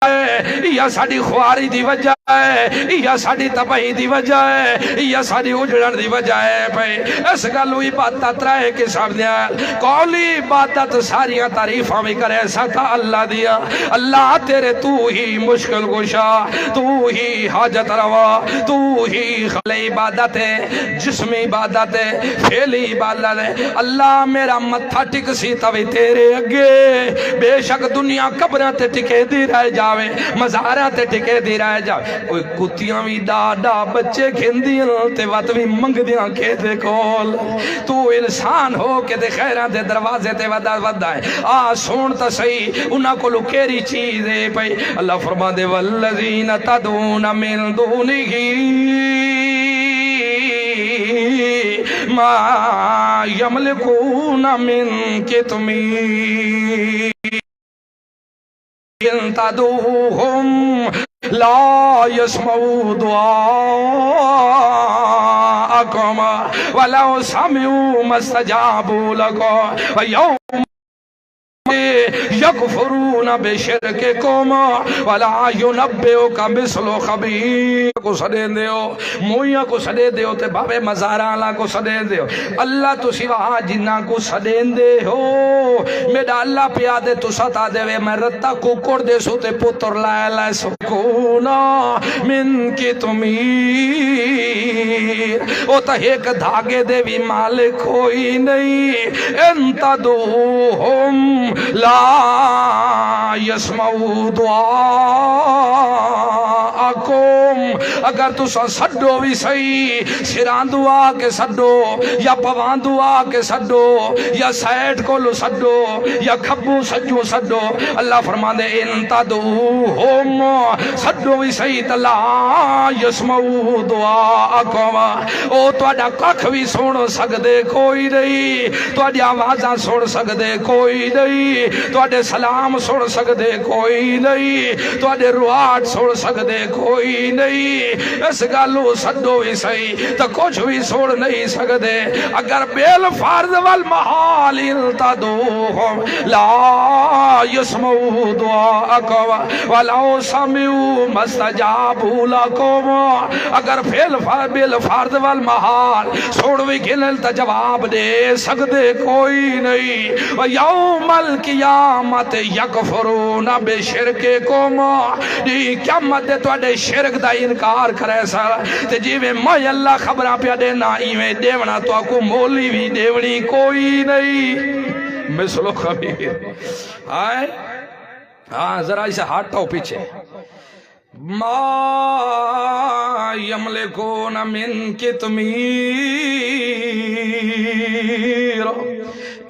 ہے، یا ساڑی خواری دی وجہ ہے، یا ساڑی تباہی دی وجہ ہے، یا ساڑی اجڑن دی وجہ ہے بھائی اس گلو عبادت رہے کہ سب دیا قولی عبادت ساریاں تعریفاں بھی کرے ستا اللہ دیا اللہ تیرے تو ہی مشکل گشا، تو ہی حاجت روا، تو ہی خل عبادت ہے، جسمی عبادت ہے، فعلی عبادت ہے۔ اللہ میرا متھا ٹک سی توی تیرے اگے، بے شک دنیا قبراں تے ٹکے دی رہ جاوے، مزاراں تے ٹکے دی رہ جاوے، کوئی کتیاں بھی ڈاڈا بچے کھندیاں تے وات بھی منگدیاں کے دے کول، تو انسان ہو کے دے خیران دے دروازے تے ودا ہے سون تا صحیح انہاں کو لکیری چیزیں پہ اللہ فرما دے والذین تدون من دونہی ما یملکون من کتمیر ان تدوہم لا يسمعوا دعاءكم ولو سمعوا ما استجابوا لكم ويوم یکفرون بشرککم ولا ینبئک مثل خبیر کو سدے دیو مویاں کو سدے دیو تے بھاوے مزاراں اللہ کو سدے دیو اللہ تو سوا جنہ کو سدے دے ہو میرا اللہ پیا دے تو ستا دے میں رتا کوکڑ دے سو تے پتر لائے لائے سکونا من کی تمیر او تا ایک دھاگے دے بھی مالک ہوئی نہیں انتا دوہم لا یسمعوا دعاءکم اگر تو سڈو بھی صحیح سران دعا کے سڈو یا پوان دعا کے سڈو یا سیٹ کو لو سڈو یا کھبو سجو سڈو اللہ فرما دے ان تدعوہم سڈو بھی صحیح لا یسمعوا دعاءکم او تواڈا ککھ بھی سن سکدے کوئی نہیں تواڈی آوازاں سن سکدے کوئی نہیں تواڈے سلام سن سکدے کوئی نہیں تواڈے روحات سن سکدے کوئی نہیں اس گالو سڈو بھی صحیح تو کچھ بھی سن نہیں سکدے اگر بیل فرض والمحال التدوہم لا یسمعوا دعاءکم ولو سمعوا ما استجابوا لکم اگر بیل فرض والمحال سن بھی گنل تو جواب دے سکدے کوئی نہیں ویوم القیامت یکفرون بشرککم دی قیامت دے تواڈے شرک دا انکار کرے سا تے جیویں میں اللہ خبراں پیا دینا ایویں دیونا تو کو مولی بھی دیونی کوئی نہیں مثلو خبیر آئے ہاں ذرا اسے ہٹاؤ پیچھے ما یملکون من کتمیر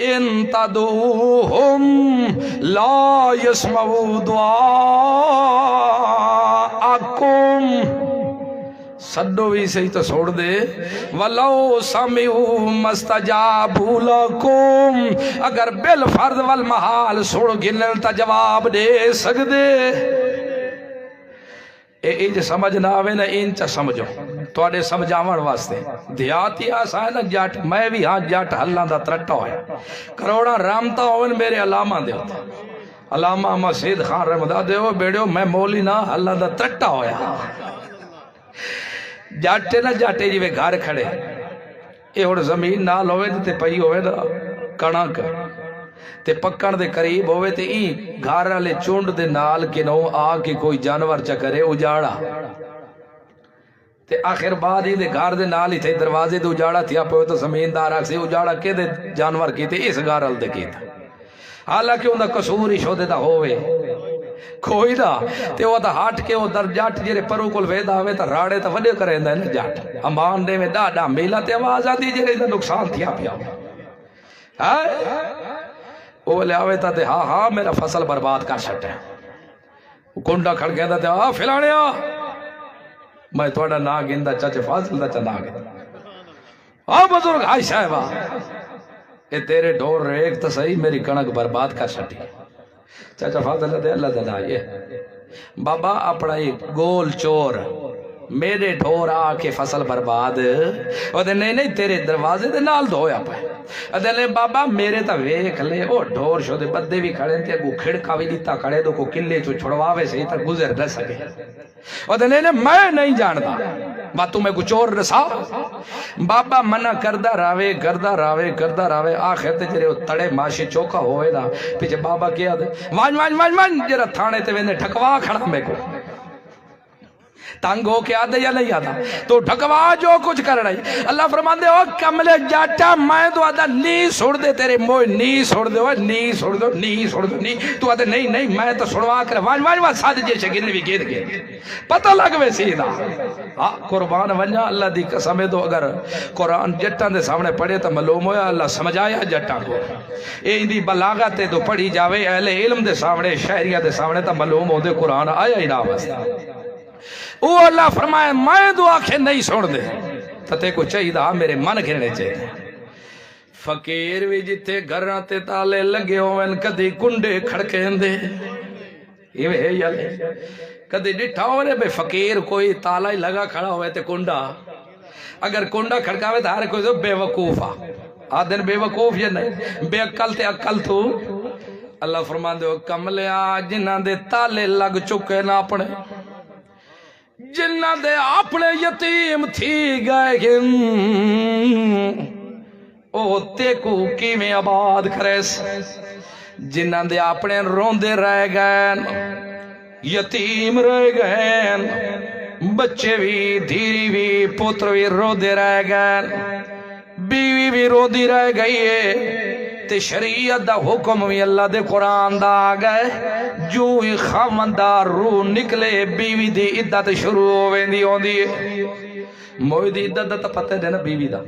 ان تدعوہم لا یسمعوا دعاءکم سڈو بھی صحیح تو چھوڑ دے ولو سمعوا ما استجابوا لکم اگر بالفرض والمحال سن گنل تا جواب دے سکدے اے جو سمجھ نہ آوے نا انچا سمجھو تواڈے سمجھاون واسطے دیاتی آسا ہے نا جاٹ میں بھی ہاں جاٹ ہلاں دا ترٹا ہویا کروڑا رامتا ہوئن میرے علامہ دے ہوتا علامہ مسید خان رحمدہ دے ہو بیڑیو میں مولی نہ ہلاں دا ترٹا ہویا جاٹے نہ جاٹے جی وے گھر کھڑے اے اور زمین نال ہوئے تے پئی ہوئے نا کنک تے پکڑ دے قریب ہوئے تے ای گھر والے چونڈ دے نال کنو آ کے کوئی جانور چکرے اجاڑا تے آخر بعد ہی دے گھر دے نال ہی تھے دروازے دے اجاڑا تھیا پوئے تو زمیندار آکھ سے اجاڑا کے دے جانور کی تے اس گھر وال دے کی تھا حالانکہ انہاں قصور ہی شودے دا ہوئے کوئی دا تے وہ دا ہٹ کے وہ در جاٹ جیرے پرو کل ویدہ ہوئے تا راڑے تا وڈے کریں دا ہے نا جاٹ امان دے میں ڈاڈا میلا تے آواز آتی جیرے دا نقصان تھیا پیا وہ لے آوے تا تے ہاں ہاں میرا فصل برباد کر چھٹے وہ کنڈا کھڑ گیا تا تے ہاں فلانے آ میں توڑا نا گندہ چاچے فاضل دا چند آگے ہاں بزرگ ہائی صاحبہ اے تیرے ڈور ریک تا صحیح میری کنک برباد کر چھٹی چاچا فاضل دے اللہ دے آئیے بابا اپنا ایک گول چور میرے ڈھور آ کے فصل برباد نہیں نہیں تیرے دروازے دے نال دھویا پہ بابا میرے تا ویکھ لے او ڈھور شو دے بدے بھی کھڑے تے اگو کھڑکا بھی دیتا کھڑے دو کو کلے چو چھڑواوے سے تا گزر نہ سکے نہیں میں نہیں جانتا بات تمہیں کچھ اور رسا بابا منع کردہ راوے آخر تے جرے تڑے ماشی چوکا ہوئے دا پیچھے بابا کیا دے وان جرہ تھانے تے ویندے ٹھکوا کھڑا میں کو تنگ ہو کے آدھے یا نہیں آدھا تو ڈھکوا جو کچھ کر رہی اللہ فرمان دے او کملے جاٹا میں تو آدھا نی سوڑ دے تیرے موئی نی سوڑ دے نی سوڑ دو نی تو آدھے نہیں میں تو سوڑوا کر وان ساتھ جے شکل بھی گید گئے پتہ لگ وے سیدھا قربان ونجا اللہ دی قسم تو اگر قرآن جٹاں دے سامنے پڑھے تو معلوم ہویا اللہ سمجھایا جٹاں کو اے دی بلاغت تو پڑھی جاوے اہل علم دے سامنے شہریہ دے سامنے تو معلوم ہو دے قرآن آیا ہی نہ واسطہ وہ اللہ فرمائے میں دعا کے نہیں سوڑ دے تتے کو چاہی دا میرے من گھرنے چاہیے فقیر بھی جتے گھراں تے تالے لگے ہوئے کدی کنڈے کھڑکیں دے یہ ہے یا کدی ڈٹھا ہوئے بے فقیر کوئی تالا ہی لگا کھڑا ہوئے تے کنڈا اگر کنڈا کھڑکاوے تو ہر کوئی تو بے وقوفا آدھن بے وقوف یا نہیں بے عقل تے عقل تو اللہ فرمان دے کملیا جنہ دے تالے لگ چکے نا اپنے جنہ دے اپنے یتیم تھی گئے گن او تے کو کی میں آباد کریس جنہ دے اپنے روندے رہ گئے یتیم رہ گئے بچے بھی دھیری بھی پتر بھی رو دے رہ گئے بیوی بھی رو دی رہ گئی ہے تے شریعت دا حکم بھی اللہ دے قرآن دا آگئے جو ہی خامندار روح نکلے بیوی دی عدت شروع ہوئے دی ہوں دی موئی دی عدت دا تا پتہ ہے نا بیوی دا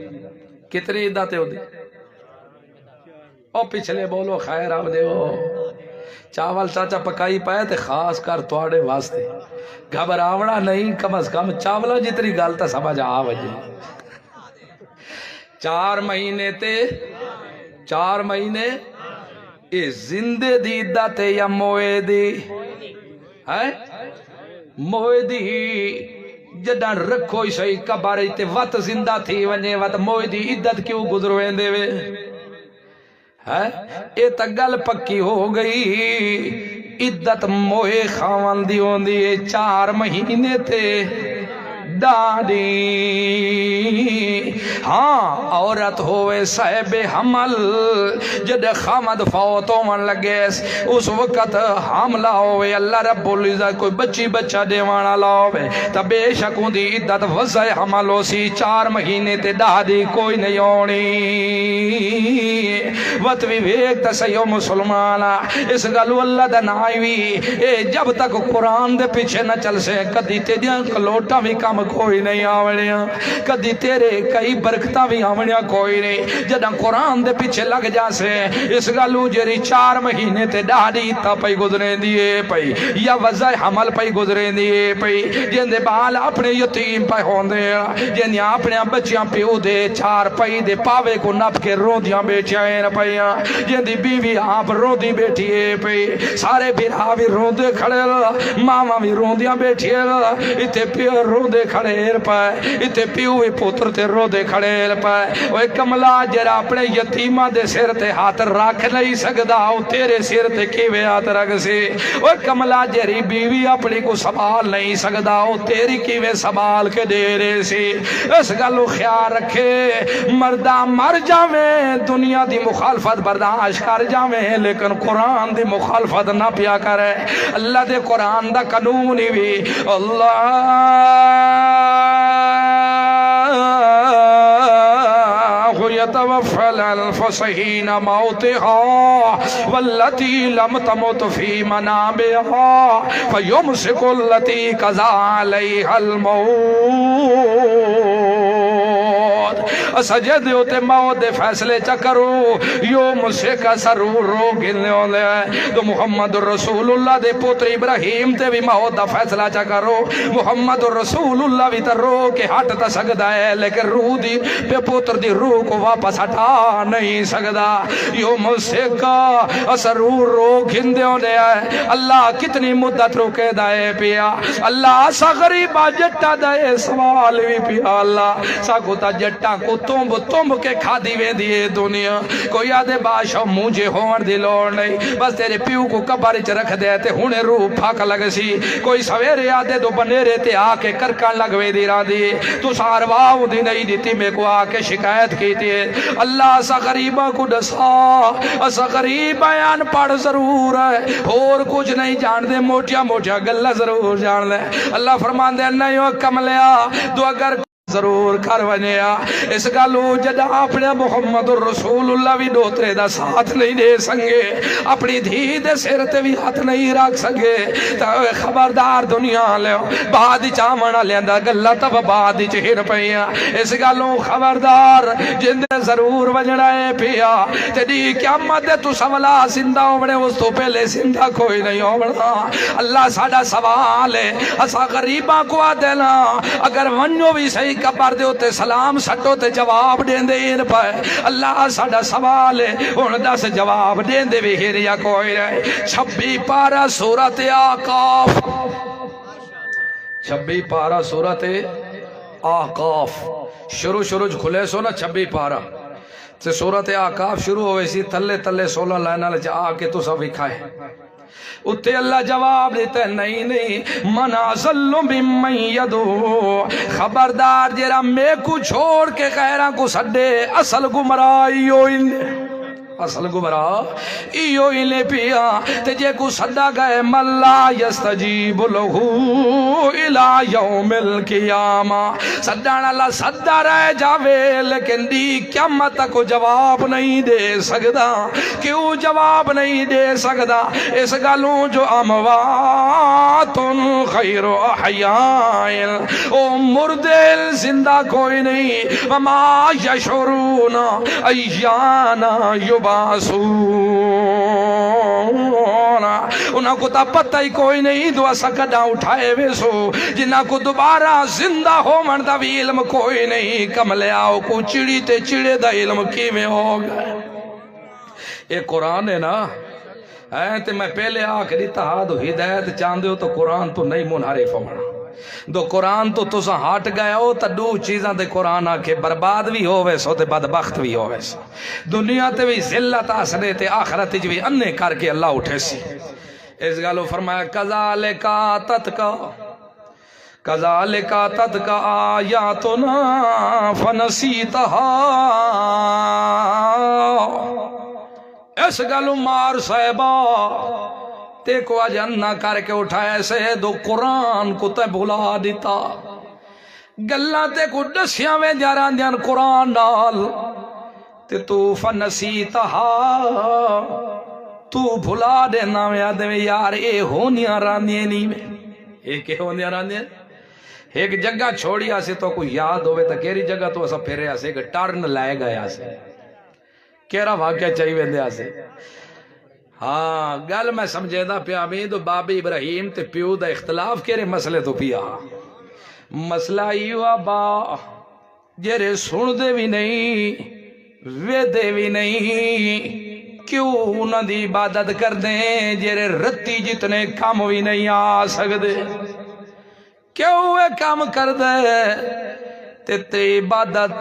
کتنی عدت ہے ہو دی او پچھلے بولو خیر آو دے ہو چاول چاچا پکائی پائے تے خاص کر توڑے واسطے گھبراونا نہیں کم از کم چاولا جتنی گالتا سمجھ آوجے 4 مہینے تے 4 مہینے اے زندے دی عدت ہے یا موئے دی ہے موئے دی جدان رکھو ہی صحیح کباری تے وقت زندہ تھی ونجے وقت موئے دی عدت کیوں گزرویں دے وے ہے اے تگل پکی ہو گئی عدت موئے خاون دی ہوں دی 4 مہینے تے دادی ہاں عورت ہوئے صاحب حمل جد خامد فوتوں من لگے اس وقت حملہ ہوئے اللہ رب العزت کوئی بچی بچہ دیوانا لاؤے تب بے شکوں دی عدت وضع حمل ہو سی 4 مہینے تے دادی کوئی نہیں ہونی وطوی ویک تسیو مسلمانا اس گلو اللہ دا نائیوی اے جب تک قرآن دے پیچھے نہ چل سے کدی تے دیاں کلوٹا بھی کام کوئی نہیں آوڑیاں کدی تیرے کئی برکتہ بھی آوڑیاں کوئی نہیں جدہ قرآن دے پیچھے لگ جا سے اس گلو جری 4 مہینے تے ڈاڑی تا پئی گزریں دیئے پئی یا وضع حمل پئی گزریں دیئے پئی جن دے بال اپنے یتیم پئی ہون دے جن دے اپنے بچیاں پیو دے 4 پئی دے پاوے کو نپ کے رو دیاں بیٹھیاں پئیاں جن دی بیوی آپ رو دی بیٹھیے پئی سارے بیرہا بھی رو دے کھڑے ماما بھی رو دیاں بیٹھیے اتے پیو رو دے کھڑے پائے اتے پیوی پتر تے رو دے کھڑے پائے وہ کملا جرا اپنے یتیمہ دے سر تے ہاتھ رکھ نہیں سکدا او تیرے سر تے کیوے ہاتھ رکھ سی وہ کملا جری بیوی اپنی کو سنبھال نہیں سکدا او تیری کیوے سنبھال کے دے رہے سی اس گلو خیال رکھے مردہ مر جاویں دنیا دی مخالفت برداشت کر جاویں لیکن قرآن دی مخالفت نہ پیا کرے اللہ دے قرآن دا قانون ہی بھی اللہ يتوفى الأنفس حين موتها والتي لم تمت في منامها فيمسك التي قضى عليها الموت سجدے ہوتے موت دے فیصلے چا کرو یو مسے کا سرور رو گلنے ہوندے ہیں تو محمد رسول اللہ دے پوتر ابراہیم تے بھی موت دا فیصلہ چا کرو محمد رسول اللہ بھی تے رو کے ہٹ تا سکدا ہے لیکن روح دی پہ پوتر دی روح کو واپس ہٹا نہیں سکدا یو مسے کا سرور رو گھندے ہوندے ہیں اللہ کتنی مدت روکے دائے پیا اللہ سا غریبہ جٹا دائے سوال بھی پیا اللہ سا کتا جٹا کو تم کے کھا دیوے دیئے دنیا کوئی آدھے باشا مجھے ہون دی لوڑ نہیں بس تیرے پیو کو کباری چ رکھ دیتے ہونے روح پھاک لگ سی کوئی سویرے آدھے دو بنیرے تے آکے کرکان لگوے دی را دی تو سارواؤ دی نہیں دیتی میں کو آکے شکایت کی تھی اللہ سا غریبہ کو ڈسا سا غریبہ ان پڑھ ضرور ہے اور کچھ نہیں جان دے موٹیا موٹیا گلہ ضرور جان دے اللہ فرمان دے نہیں ہو کم لیا دو اگر ضرور کر ونیا اس گالو جدا اپنے محمد الرسول اللہ بھی دوترے دا ساتھ نہیں دے سنگے اپنی دھی دے سرتے بھی ہاتھ نہیں رکھ سنگے تا خبردار دنیا لیو بعد چامنا لیندہ گلہ تب بعد چہر پہیا اس گالو خبردار جندے ضرور وجڑائے پیا تیری قیامت دے تو سولا زندہ ہونے اس تو پہلے زندہ کوئی نہیں ہونا اللہ ساڑا سوال ہے اسا غریبہ کو آدھنا اگر ونیو بھی صحیح کبار دے ہوتے سلام سٹو تے جواب دین دے ان پائے اللہ ساڑا سوال ہے ان دا سے جواب دین دے بھی ہریا کوئی رہے 26 پارا سورت آقاف 26 پارا سورت آقاف شروع کھلے سو نا 26 پارا سے سورت آقاف شروع ہوئے سی تلے 16 لائنہ لے جا آکے تو سب اکھائے اتے اللہ جواب دیتے نہیں من اضل ممن یدعو خبردار جیرا میں کو چھوڑ کے غیرہ کو سڈے اصل گمراہی اصل گمراہ ایو انہیں پیا تجھے کو صدا گئے من لا یستجیب لہو الى یوم القیامہ صدانا اللہ صدا رہ جاوے لیکن دی قیامت کو جواب نہیں دے سکدا کیوں جواب نہیں دے سکدا اس گالوں جو اموات خیر احیائل او مردل زندہ کوئی نہیں وما یشعرون ایانا باسون انہاں کو تا پتہ ہی کوئی نہیں دعا سکڑا اٹھائے ویسو جنہاں کو دوبارہ زندہ ہو مردہ بھی علم کوئی نہیں کملے آؤ کو چڑی تے چڑے دا علم کی میں ہوگا یہ قرآن ہے نا تے میں پہلے آخری اتحاد و ہدایت چاندے ہو تو قرآن تو نہیں منحرف ہونا دو قرآن تو تسا ہٹ گئے ہو تا دو چیزاں دے قرآن آکے برباد بھی ہوئے سو تے بدبخت بھی ہوئے سو دنیا تے بھی ذلت آسنے تے آخرت بھی اننے کر کے اللہ اٹھے سی اس گالو فرمایا کذالک آتتک آیاتنا فنسیتہا اس گالو مار صاحبہ تے کو اجنہ کر کے اٹھائے سے دو قرآن کو تے بھلا دیتا گلہ تے کو ڈسیاں میں جاران دیان قرآن ڈال تے تو فنسیتہا تو بھلا دینا میں آدھے میں یار اے ہونیاں راندیے نہیں میں ایک ہونیاں راندیے ایک جگہ چھوڑی آسے تو کوئی یاد ہوئے تا کیری جگہ تو ایسا پھرے آسے ایک ٹرن لائے گئے آسے کیرا واقعہ چاہیے دے آسے ہاں گل میں سمجھے دا پیا امید بابی ابراہیم تے پیو دا اختلاف کیرے مسئلے تو پیا مسئلہ ایوہ با جیرے سن دے بھی نہیں وے دے بھی نہیں کیوں نہ دی عبادت کر دیں جیرے رتی جتنے کام بھی نہیں آ سکتے کیوں وہ کام کر دے تے عبادت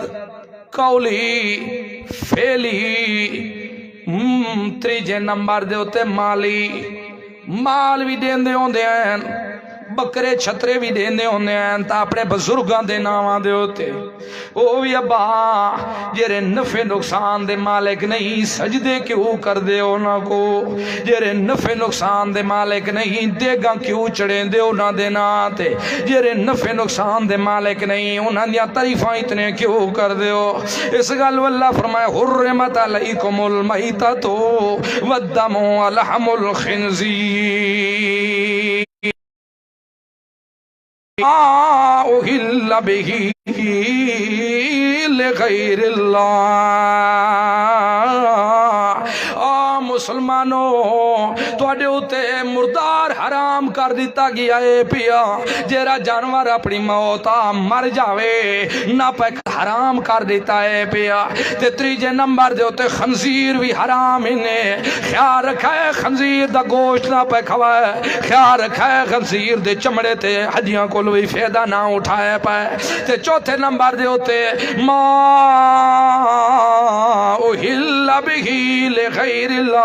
قولی فیلی تریجے نمبر دے ہوتے مال بھی دین دے ہوندے ہیں بکرے چھترے بھی دین دے ہوندے ہیں تا اپنے بزرگاں دے ناماں دے ہوتے او بھی ابا جیرے نفع نقصان دے مالک نہیں سجدے کیوں کر دے ہونا کو جیرے نفع نقصان دے مالک نہیں دے گا کیوں چڑھیں دے ہونا دینا تے جیرے نفع نقصان دے مالک نہیں انہاں دیا طریفاں اتنے کیوں کر دے ہو اس گل واللہ فرمائے حرمت علیکم المیتۃ والدم ولحم الخنزیر أُحِلَّ بِهِ لِغَيْرِ اللَّهِ مسلمانوں تواڈے اُتے مردار حرام کر دیتا گیا ہے پیا جیرا جانور اپنی موت مر جاوے نہ پہ حرام کر دیتا ہے پیا تے تیجے نمبر دے اُتے خنزیر بھی حرام ہنے خیال رکھا ہے خنزیر دا گوشت نہ پہ کھوائے خیال رکھا ہے خنزیر دے چمڑے تے حجیاں کو لوئی فیدہ نہ اٹھائے پائے تے چوتھے نمبر دے اُتے ما أُحِلَّ بِهِ لِغَيْرِ اللَّهِ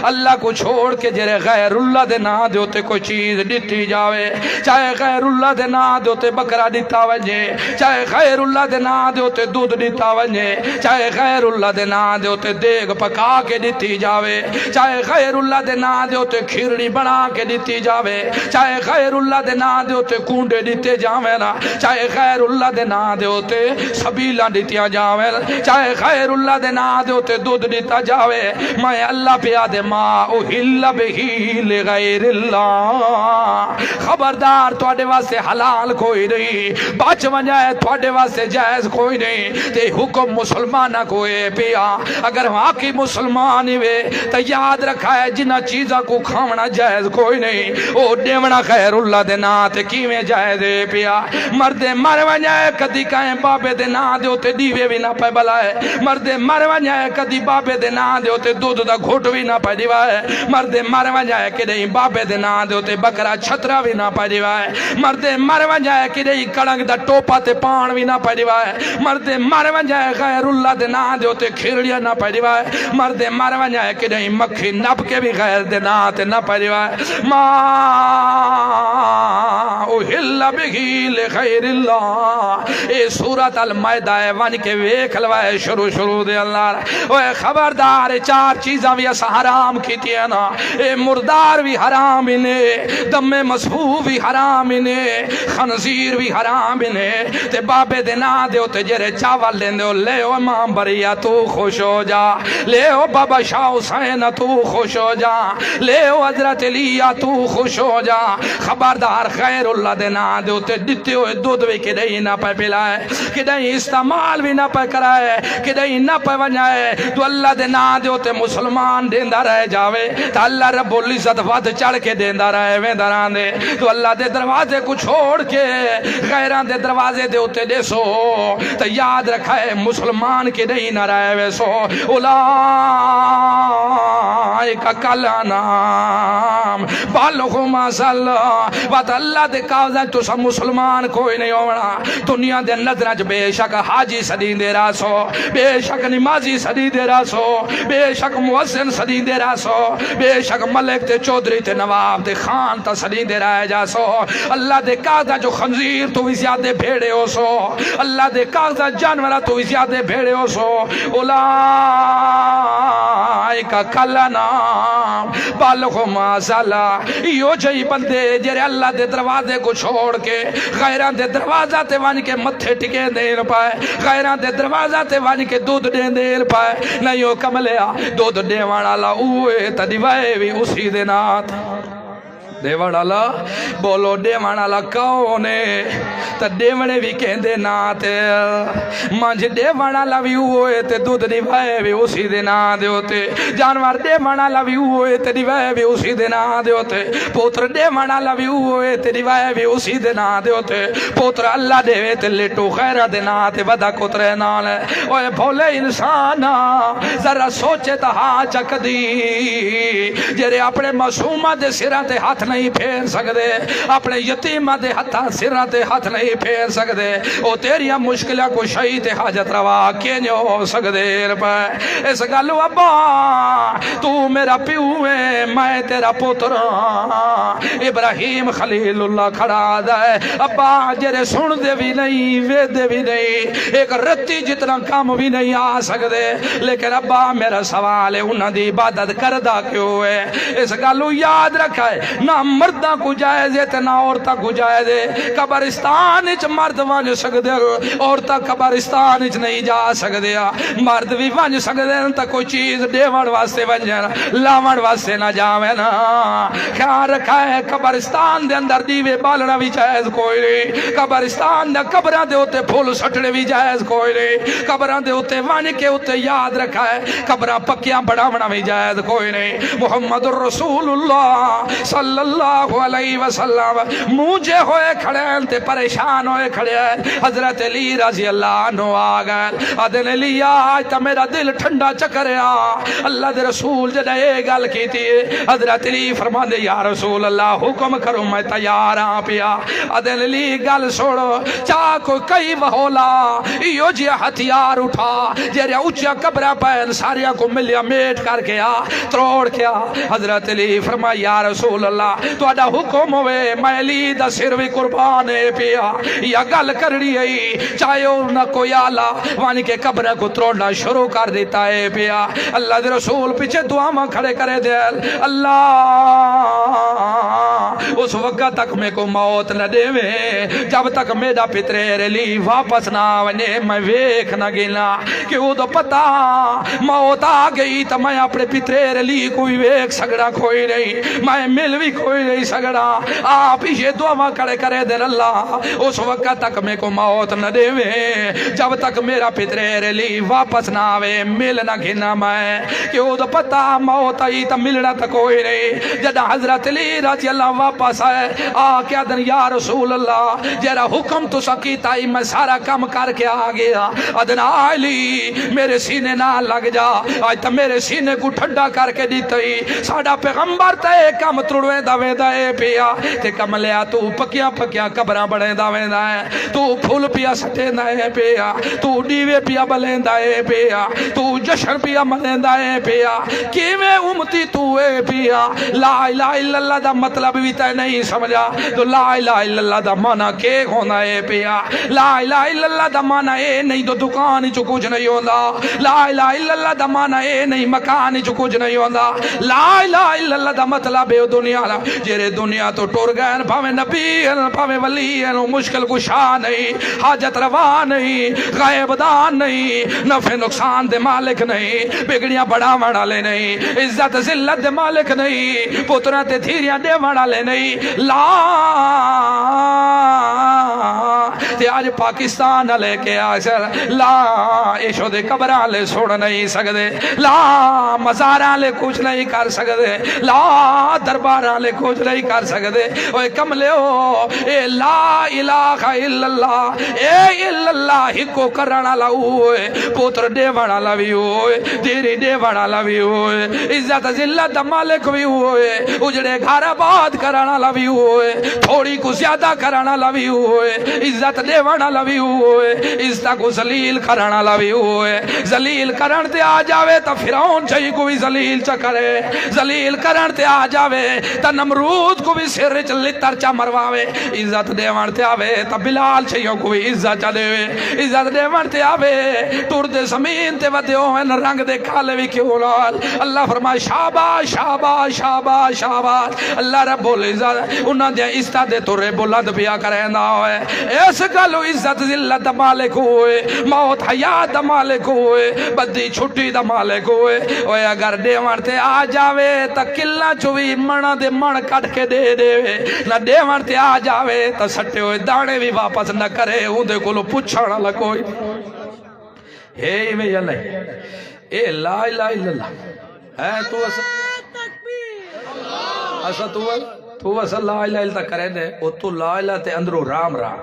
اللہ کو چھوڑ کے جرے غیر اللہ دے نا دے ہوتے کوئی چیز دیتی جاوے چاہے غیر اللہ دے نا دے ہوتے بکرا دیتا وجے چاہے غیر اللہ دے نا دے ہوتے دودھ دیتا وجے چاہے غیر اللہ دے نا دے ہوتے دیگ پکا کے دیتی جاوے چاہے غیر اللہ دے نا دے ہوتے کھیرڑی بنا کے دیتی جاوے چاہے غیر اللہ دے نا دے ہوتے کونڈے دیتے جاوے نا چاہے غیر اللہ دے نا دے ہوتے سبیلہ دیتیا جاوے چاہے غیر اللہ دے نا دے ہوتے دودھ دیتا جاوے میں اللہ پیا دے ما أُحِلَّ بِهِ لِغَيْرِ اللَّهِ خبردار تواڈے واسطے حلال کوئی نہیں بچ ونجائے تواڈے واسطے جائز کوئی نہیں تے حکم مسلمانہ کوئی پیا اگر واقعی مسلمان ہوئے تو یاد رکھا ہے جنہ چیزاں کو کھاونا جائز کوئی نہیں او دیونا خیر اللہ دے نا تے کیویں جائز پیا مردے مر ونجائے کدی کہیں بابے دے نا دے ہوتے دیوے بھی نہ پہ بلائے مردے مر ونجائے کدی بابے دے نا دے ہوتے دودھ دا گھوٹ بھی نہ پہ دیوائے مردے مر ونجائے کہ نہیں بابے دے نا دے ہوتے بکرا چھترا بھی نہ پہ دیوائے مردے مر ونجائے کہ نہیں کڑنگ دا ٹوپا تے پان بھی نہ پہ دیوائے مردے مر ونجائے غیر اللہ دے نا دے ہوتے کھیرڑیا نہ پہ دیوائے مردے مر ونجائے کہ نہیں مکھی نپ کے بھی غیر دے نا تے نہ پہ دیوائے ما أُحِلَّ بِهِ لِغَيْرِ اللَّهِ اے سورت المائدہ ون کے ویکھ لوائے شروع دے اللہ اوہ خبردار چار چیزاں بھی ایسا حرام کی تھی نا اے مردار بھی حرام انے دم مسفوح بھی حرام انے خنزیر بھی حرام انے تے بابے دے نا دے ہوتے جرے چاول لیندے ہو لے او امام بریہ تو خوش ہو جا لے او بابا شاہ حسین تو خوش ہو جا لے او حضرت علیہ تو خوش ہو جا خبردار غیر اللہ دے نا دے ہوتے دیتے ہوئے دودھ بھی کدئی نہ پہ پلائے کدئی استعمال بھی نہ پہ کرائے کدئی نہ پہ ونجائے تو اللہ دے نا دے ہوتے مسلمان دیندہ رہ جاوے تو اللہ رب العزت ود چڑھ کے دیندہ رہے ویندران دے تو اللہ دے دروازے کو چھوڑ کے غیران دے دروازے دے ہوتے دے سو تو یاد رکھا ہے مسلمان کی نہیں نہ رہے وے سو اولائکا کلانام بالغم صلی وات اللہ دے کاغذہ تو سب مسلمان کوئی نہیں ہونا دنیا دے نظرہ بے شک حاجی صدی دے راسو بے شک نمازی صدی دے راسو بے شک محسن صدی دے راسو بے شک ملک تے چودری تے نواب تے خان تا صدی دے رائے جاسو اللہ دے کاغذہ جو خنزیر تو بھی زیادہ بھیڑے ہو سو اللہ دے کاغذہ جانورہ تو بھی زیادہ بھیڑے ہو سو اولائکا کلانام بالغم صلی یو جئی بندے جرے اللہ دے دروازے کو چھوڑ کے غیران دے دروازہ تے وانی کے متھے ٹکے دیر پائے غیران دے دروازہ تے وانی کے دودھ دیر پائے نہیں ہو کملیا دودھ دیوان اللہ اوے تا دیوائے بھی اسی دینات دیوان اللہ بولو دیوان اللہ کونے تا دیوانے بھی کہندے ناتے مانج دیوان اللہ بھی ہوئے تے دودھ دیوائے بھی اسی دینا دے ہوتے جانوار دیوان اللہ بھی ہوئے تے دیوائے بھی اسی دینا دے ہوتے پوتر دیوان اللہ بھی ہوئے تے دیوائے بھی اسی دینا دے ہوتے پوتر اللہ دیوے تے لٹو خیرہ دینا تے بدا کترے نالے اوہ بھولے انسانا ذرا سوچے تا ہاں چک دی جرے اپنے معصومہ دے سرہ تے ہاتھ نہیں پھیر سکدے اپنے یتیمہ دے سرہ تے ہاتھ نہیں پھیر سکدے او تیریاں مشکلہ کو شہید حاجت روا کینج ہو سکدے رپائے اس گلو ابا تو میرا پیو ہے میں تیرا پتر ابراہیم خلیل اللہ کھڑا دائے ابا جرے سن دے بھی نہیں وے دے بھی نہیں ایک رتی جتنا کام بھی نہیں آ سکدے لیکن ابا میرا سوال ہے انہاں دی عبادت کردہ کیوں ہے اس گلو یاد رکھا ہے نہ نہ مرداں کو جائز ہے تے نہ عورتاں کو جائز ہے قبرستان وچ مرد ونج سکدے عورتاں قبرستان وچ نہیں جا سکدے مرد بھی ونج سکدے تے کوئی چیز دیوڑ واسطے ونجن لاوڑ واسطے نہ جاویں نا خیال رکھا ہے قبرستان دے اندر دیوے بالنا بھی جائز کوئی نہیں قبرستان دے قبراں دے اوتے پھول سٹنے بھی جائز کوئی نہیں قبراں دے اوتے ون کے اوتے یاد رکھا ہے قبراں پکیاں بڑھاونا بھی جائز کوئی نہیں محمد رسول اللہ صلی اللہ علیہ وسلم مجھے ہوئے کھڑے تے پریشان ہوئے کھڑے حضرت علی رضی اللہ عنہ آگئے آدھن علی آج تا میرا دل ٹھنڈا چکریا اللہ دے رسول جدہ ایک گل کی تھی حضرت علی فرما دے یا رسول اللہ حکم کرو میں تیار ہاں پیا آدھن علی گل سوڑو چاہ کوئی کئی وہولا ایو جی ہتھیار اٹھا جیرے اچھا قبرہ پہن ساریا کو ملیا میٹ کر کے تروڑ کیا حضرت علی فرما یا رسول اللہ تو اڈا حکم ہوئے میں علی دا سر بھی قربانے پیا یا گل کرنی ہے چاہے نہ کوئی آلہ وانی کے قبرہ کو تروڑنا شروع کر دیتا ہے پیا اللہ دے رسول پیچھے دعا ماں کھڑے کرے دے اللہ اس وقت تک میں کو موت نہ دے جب تک میرا پتریر علی واپس نہ ونے میں ویکھ نہ گنا کہ وہ تو پتا موت آ گئی تو میں اپنے پتریر علی کوئی ویکھ سگڑا کوئی نہیں میں مل بھی کوئی نہیں سگڑا آپ یہ دعا کھڑے کرے دے اللہ اس وقت تک میں کو موت نہ دے جب تک میرا پتریر علی واپس نہ آوے مل نہ گھنا میں کہ وہ تو پتا موت آئی تو ملنا تو کوئی نہیں جدہ حضرت علی رضی اللہ واپس آئے کیا دن یا رسول اللہ جیرا حکم تو سکیتا ہی میں سارا کم کر کے آ گیا ادن علی میرے سینے نہ لگ جا آج تو میرے سینے کو ٹھنڈا کر کے دیتا ہی ساڑا پیغمبر تے کم تروڑویں دوے دائے پیا تے کم لیا تو پکیاں پکیاں قبرہ بڑے دوے دائے تو پھول پیا سٹے دائے پیا تو ڈیوے پیا بلیں دائے پیا تو جشن پیا ملیں دائے پیا کیویں امتی تو اے پیا لا الہ الا اللہ دا مطلب بھی تے نہیں سمجھا تو لا الہ الا اللہ دا مانا کے ہونا اے پیا لا الہ الا اللہ دا مانا اے نہیں تو دکان چو کچھ نہیں ہونا لا الہ الا اللہ دا مانا اے نہیں مکان چو کچھ نہیں ہونا لا الہ الا اللہ دا مطلب اے دنیا جیرے دنیا تو ٹور گئے پاویں نبی پاویں ولی مشکل کشا نہیں حاجت روا نہیں غائب دان نہیں نفع نقصان دے مالک نہیں بگڑیاں بڑا والے نہیں عزت ذلت دے مالک نہیں پترہ تے دھیریاں دے والے نہیں لا تے آج پاکستان لے کے آسر لا ایشو دے قبران لے سوڑ نہیں سکدے لا مزاران لے کچھ نہیں کر سکدے لا درباران لے کچھ نہیں کر سکدے اوہ کم لے ہو اے لا الہ الا اللہ اے الا اللہ ہی کو کرانا لاؤے پوتر دے وانا لاوی ہوئے دیری دے وانا لاوی ہوئے عزت ذلت مالک بھی ہوئے اجڑے گھر آباد کرانا لاوی ہوئے تھوڑی کو زیادہ کرانا لاوی ہوئے عزت دے وانا لاوی ہوئے عزت کو ذلیل کرانا لاوی ہوئے ذلیل کرن تے آ جاوے تا فرعون چاہی کو بھی ذلیل چا کرے ذلیل کرن تے آ جاوے تا نمرود کو بھی سر چلتر چا مرواوے عزت دے وان تے آوے تا بلال چاہیوں کو بھی عزت چا دے عزت دے وان تے آوے ٹور دے زمین تے ودے ہوئن رنگ دے کھالے بھی کیوں لال اللہ فرمائے شاباش شاباش شاباش شاباش اللہ رب العزت انہاں دے عزت دے تو رب بلند پیا کرے نہ ہوئے اس گلو عزت ذلت مالک ہوئے موت حیات دا مالک ہوئے بدی چھٹی دا مالک ہوئے اوے اگر دیوان تے آ جاوے تا کلہ چوی منہ دے من کٹ کے دے دے نہ دیوان تے آ جاوے تا سٹے ہوئے دانے بھی واپس نہ کرے ہوں دے کلو پچھانا لکوئی ہے میں یا نہیں اے لا الہ الا اللہ ہے تو ایسا تو ایسا لا الہ الا کرے دے او تو لا الہ تے اندرو رام رام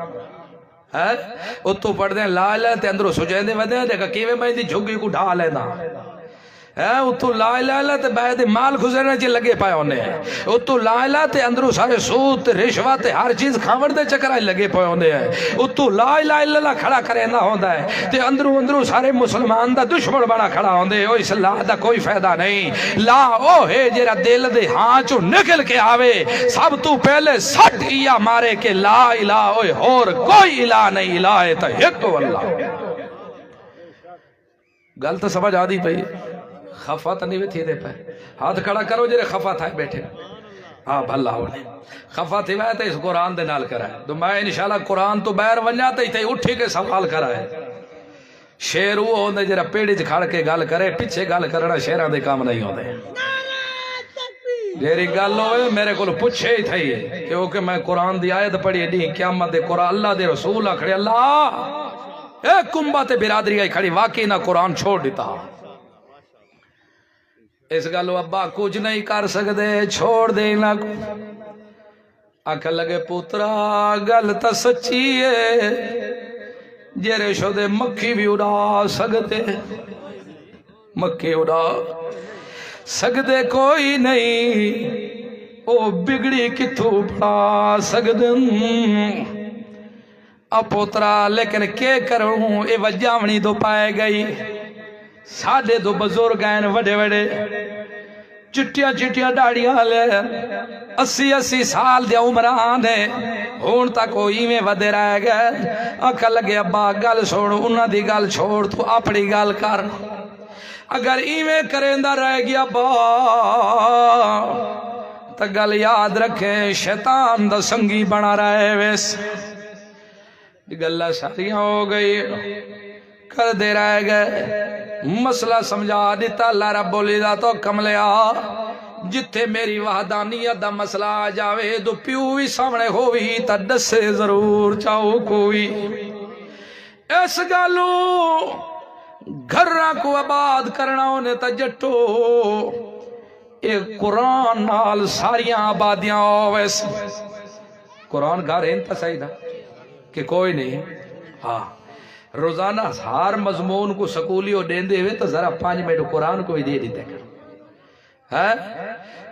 ہے او تو پڑھ دیں لا الہ تے اندرو سجے دے ودے دیکھا کیویں میں دی جھگی کو ڈھا لینا ہے اتو لا الہ الا تے بہت مال گزرنے چی لگے پائے ہونے ہیں اتو لا الہ تے اندرو سارے سوت رشوت ہر چیز کھاور دے چکرائے لگے پائے ہونے ہیں اتو لا الہ الا اللہ کھڑا کرے نہ ہوندہ ہے تے اندرو سارے مسلمان دا دشمن بڑا کھڑا ہوندے ہیں اس اللہ دا کوئی فائدہ نہیں لا او ہے جیرا دل دے ہاں چو نکل کے آوے سب تو پہلے سٹ ایا مارے کہ لا الہ اوہ اور کوئی الہ نہیں الہ ہے تا ایک اللہ گل تو سمجھ آدھی پئی خفا تو نہیں تھی دے پائے ہاتھ کھڑا کرو جرے خفا تھا بیٹھے ہاں بھلا ہونے خفا تھی وے تے اس قرآن دے نال کرائے تو میں انشاءاللہ قرآن تو بیر ونجا تے اٹھی کے سوال کرائے شیر وہ ہوندے جرا پیڑی چ کھڑ کے گل کرے پیچھے گل کرنا شیراں دے کام نہیں ہوندے میری گل ہوئے میرے کو پوچھے ہی تھئی کیونکہ میں قرآن دی آیت پڑھی نہیں قیامت دے قرآن اللہ دے رسول کھڑے اللہ اے کمبا تے برادری آئی کھڑی واقعی نہ قرآن چھوڑ دیتا اس گلو ابا کچھ نہیں کر سکتے چھوڑ دے نہ آکھ لگے پوترا گل تا سچی ہے جیرے شو دے مکھی بھی اڑا سکتے مکھی اڑا سکتے کوئی نہیں او بگڑی کتھو پڑا سکتے اب پوترا لیکن کیا کروں اے وجاونی تو پائے گئی ساڑھے دو بزرگ ہیں وڈے وڈے چٹیاں چٹیاں ڈاڑیاں لے 80 سال دے عمران ہے ہون تک ہوئی میں ودے رہ گئے آکھا لگے ابا گل چھوڑ انہاں دی گل چھوڑ تو اپنی گل کر اگر ایویں کرندہ رہ گیا با تو گل یاد رکھیں شیطان دا سنگی بنا رہے ویس گلہ ساریاں ہو گئی کر دے رہ گئے مسئلہ سمجھا دیتا اللہ رب العزت تو کملیا جتھے میری وحدانیت دا مسئلہ آ جاوے تو پیو بھی سامنے ہوئی تا دسے ضرور چاہو کوئی اس گالو گھرہ کو آباد کرنا ہونے تا جٹو ایک قرآن نال ساریاں آبادیاں ویسے قرآن گھر انتا صحیح تھا کہ کوئی نہیں ہاں روزانہ ہر مضمون کو سکولیوں دیندے ہوئے تو ذرا 5 منٹ قرآن کو بھی دے دیتے ہیں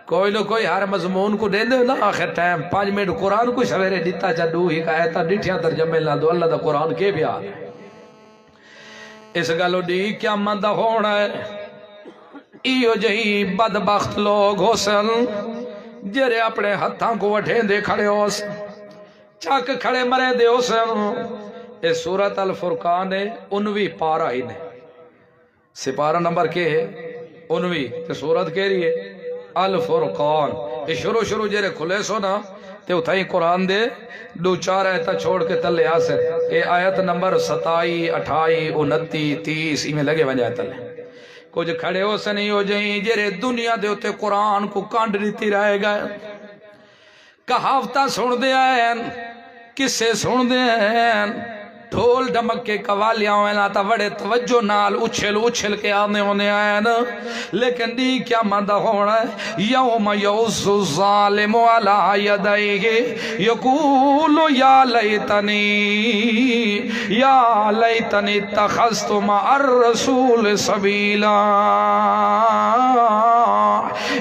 کوئی نہ کوئی ہر مضمون کو دیندے ہوئے نا آخر ٹائم 5 منٹ قرآن کو سویرے دیتا چاہدو ہی کا ایتا ڈٹھیاں ترجمے لا دو اللہ دا قرآن کے بھی آدھے اس گلو دی کیا مندہ ہونا ہے ایو جہی بدبخت لوگ ہو سن جرے اپنے ہتھاں کو وٹھیں دے کھڑے ہو سن چاک کھڑے مرے دے ہو سن اے سورت الفرقان ہے 19 پارہ ہی نے سپارہ نمبر کے ہے 19 تے سورت کے رہی ہے الفرقان یہ شروع جرے کھلے سو نا تے اتھائی قرآن دے 2-4 آیتہ چھوڑ کے تلے آسے اے آیت نمبر 27 28 29 30 میں لگے بن جائے تلے کچھ کھڑے ہو سے نہیں ہو جائیں جرے دنیا دے ہوتے قرآن کو کانڈ دیتی رہے گئے کہاوتہ سن دے آئین کسے سن دے آئین ڈھول ڈمک کے قوالیاں ہوئے لاتا وڑے توجہ نال اچھل کے آنے ہونے آئین لیکن دی کیا مندہ ہونا ہے یوم یعز الظالم علی یدیہ یقول یا لیتنی اتخذت مع الرسول سبیلا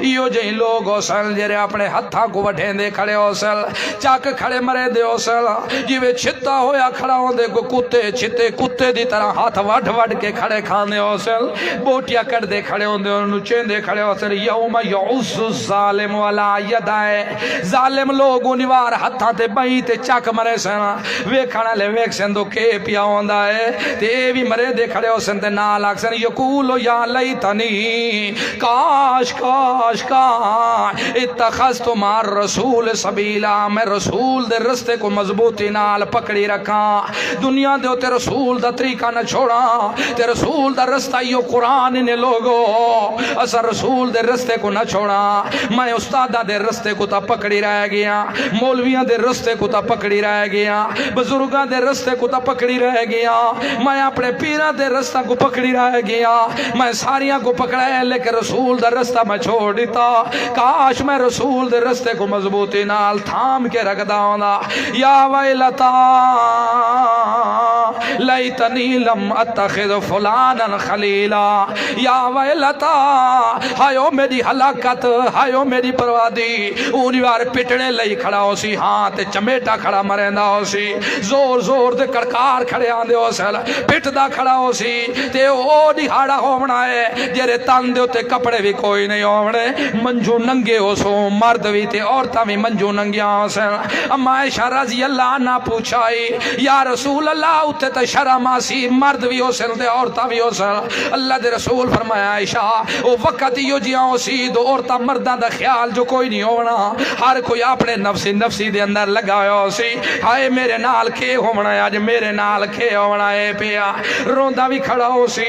یہ جہی لوگ ہو سل جرے اپنے ہتھاں کو وٹھیں دے کھڑے ہو سل چاک کھڑے مرے دے ہو سل جیوے چھتا ہویا کھڑا ہوں دے کو کتے چھتے کتے دی طرح ہاتھ وڈ کے کھڑے کھانے ہو سل بوٹیا کر دے کھڑے ہوں دے نچین دے کھڑے ہو سل یوم یعز الظالم والا یدائے ظالم لوگ انیوار ہتھاں تے بہی تے چاک مرے سنا وے کھڑا لے ویک سندو کے پیا ہوں دائے تے بھی مرے دے کھڑے ہو سن تے نال آکسن یقولو یا لیتنی کاش اتخذت مع الرسول سبیلا میں رسول دے رستے کو مضبوطی نال پکڑی رکھا دنیا دے تے رسول دا طریقہ نہ چھوڑا تے رسول دا رستہ یہ قرآن نے لوگو اسا رسول دے رستے کو نہ چھوڑا میں استادہ دے رستے کو تا پکڑی رہ گیا مولویاں دے رستے کو تا پکڑی رہ گیا بزرگاں دے رستے کو تا پکڑی رہ گیا میں اپنے پیرہ دے رستہ کو پکڑی رہ گیا میں ساریاں کو پکڑا ہے لیکن رسول دا رستہ میں چھوڑ دیتا کاش میں رسول دے رستے کو مضبوطی نال تھام کے رکھ داؤں یا ویلتا لیتنی لم اتخذ فلانا خلیلا یا ویلتا ہائیو میری ہلاکت ہائیو میری پروادی اونی بار پٹنے لئی کھڑا ہو سی ہاں تے چمیٹا کھڑا مریندا ہو سی زور دے کڑکار کھڑے آن دے ہو سل پٹ دا کھڑا ہو سی تے او دہاڑا ہومنا ہے جیرے تن دے تے کپڑے بھی کوئی نہیں ہومنے منجو ننگے ہو سو مرد بھی تے عورتاں بھی منجو ننگیاں ہو سن اما عائشہ رضی اللہ عنہ پوچھائی یا رسول اللہ تے تے شرم آسی مرد بھی ہو سن دے عورتاں بھی ہو سن اللہ دے رسول فرمایا عائشہ او وقت یو جیاں ہو سی دو عورتاں مرداں دا خیال جو کوئی نہیں ہونا ہر کوئی اپنے نفسی دے اندر لگا ہو سی ہائے میرے نال کھے ہونا ہے اج میرے نال کھے ہونا ہے پیا روندا بھی کھڑا ہو سی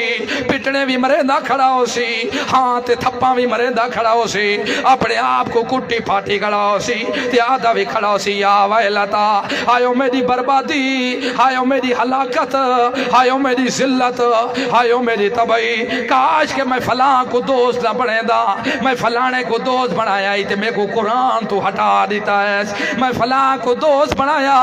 پٹنے بھی مریندا کھڑا ہو سی ہاں تے تھپاں بھی مریندا کھڑا ہو سی اپنے آپ کو کٹی پھاٹی کھڑا ہو سی تے آدھا بھی کھڑا ہو سی یا ویلتا ہائے میری بربادی ہائے میری ہلاکت ہائے میری ذلت ہائے میری تباہی کاش کہ میں فلاں کو دوست نہ بنے دا میں فلانے کو دوست بنایا ہی تے میں کو قرآن تو ہٹا دیتا ہے میں فلاں کو دوست بنایا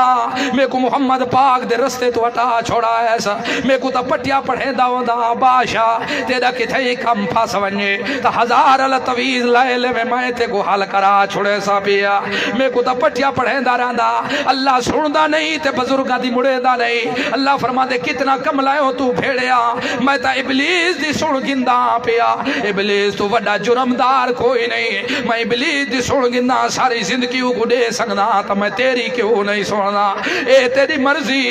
میں کو محمد پاک دے رستے تو ہٹا چھوڑا ہے میں کو تا پٹیا پڑھے دا ہوندا بادشاہ تیرا کتھے کم پھس ونجے تا ہزار الطویز لائے لے میں تے کو حل کرا چھوڑے سا پیا میں کو تا پٹیا پڑھے دا رہندا اللہ سندا نہیں تے بزرگاں دی مڑے دا نہیں اللہ فرما دے کتنا کم لائے ہو تو بھیڑیا میں تا ابلیس دی سن گندا پیا ابلیس تو وڈا جرمدار کوئی نہیں میں ابلیس دی سن گندا ساری زندگی کو دے سکنا تا میں تیری کیوں نہیں سننا اے تیری مرضی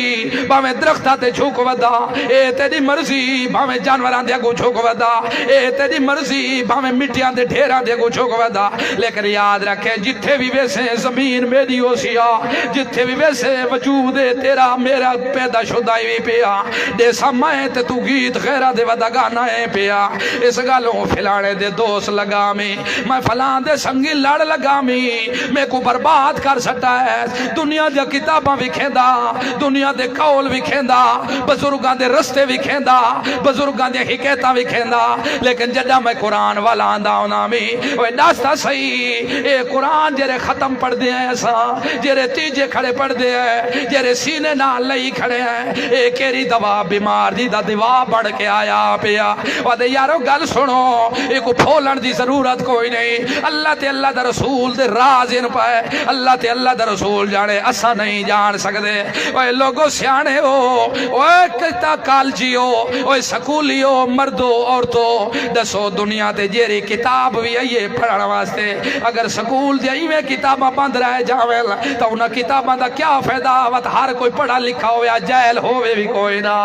باویں درختاں تے جھک ودا اے تیری مرضی باویں جانوراں دے اگوں جھک ودا اے تیری مرضی باویں مٹیاں دے ڈھیراں دے اگوں جھک ودا لیکن یاد رکھے جتھے بھی ویسے زمین میری ہو سیا جتھے بھی ویسے وجود تیرا میرا پیدا شدہ ہی پیا دے سمائے تے تو گیت غیرہ دے ودا گانا ہے پیا اس گالوں پھلانے دے دوست لگا میں فلان دے سنگی لڑ لگا میں کو برباد کر سٹا ہے دنیا دے کتاباں وکھیندا دنیا دے قول وکھیندا بزرگاں دے رستے وکھیندا بزرگاں دے حکایتاں وکھیندا لیکن جڈا میں قرآن والا آندا ہونا اوے دستا صحیح اے قرآن جرے ختم پڑھ دے ہیں ایسا جرے تیجے کھڑے پڑھ دے ہیں جرے سینے نال لئی کھڑے ہیں اے کیری دوا بیمار دی دا دوا بڑھ کے آیا پیا وادے یارو گل سنو اے کو پھولن دی ضرورت کوئی نہیں اللہ تے اللہ دا رسول دے راز ان پائے اللہ تے اللہ دا رسول جانے اسا نہیں جان سکدے اوے لوگو سیانے ہو اوے کتا کالجی ہو اوے سکولی ہو مردو عورتو دسو دنیا تے جیری کتاب بھی آئیے پڑھنا واسطے اگر سکول دے آئیے کتاباں بند رہے جاویل تو انہا کتاباں دا کیا فیدہ وقت ہر کوئی پڑھا لکھا ہویا جائل ہوئے بھی کوئی نہ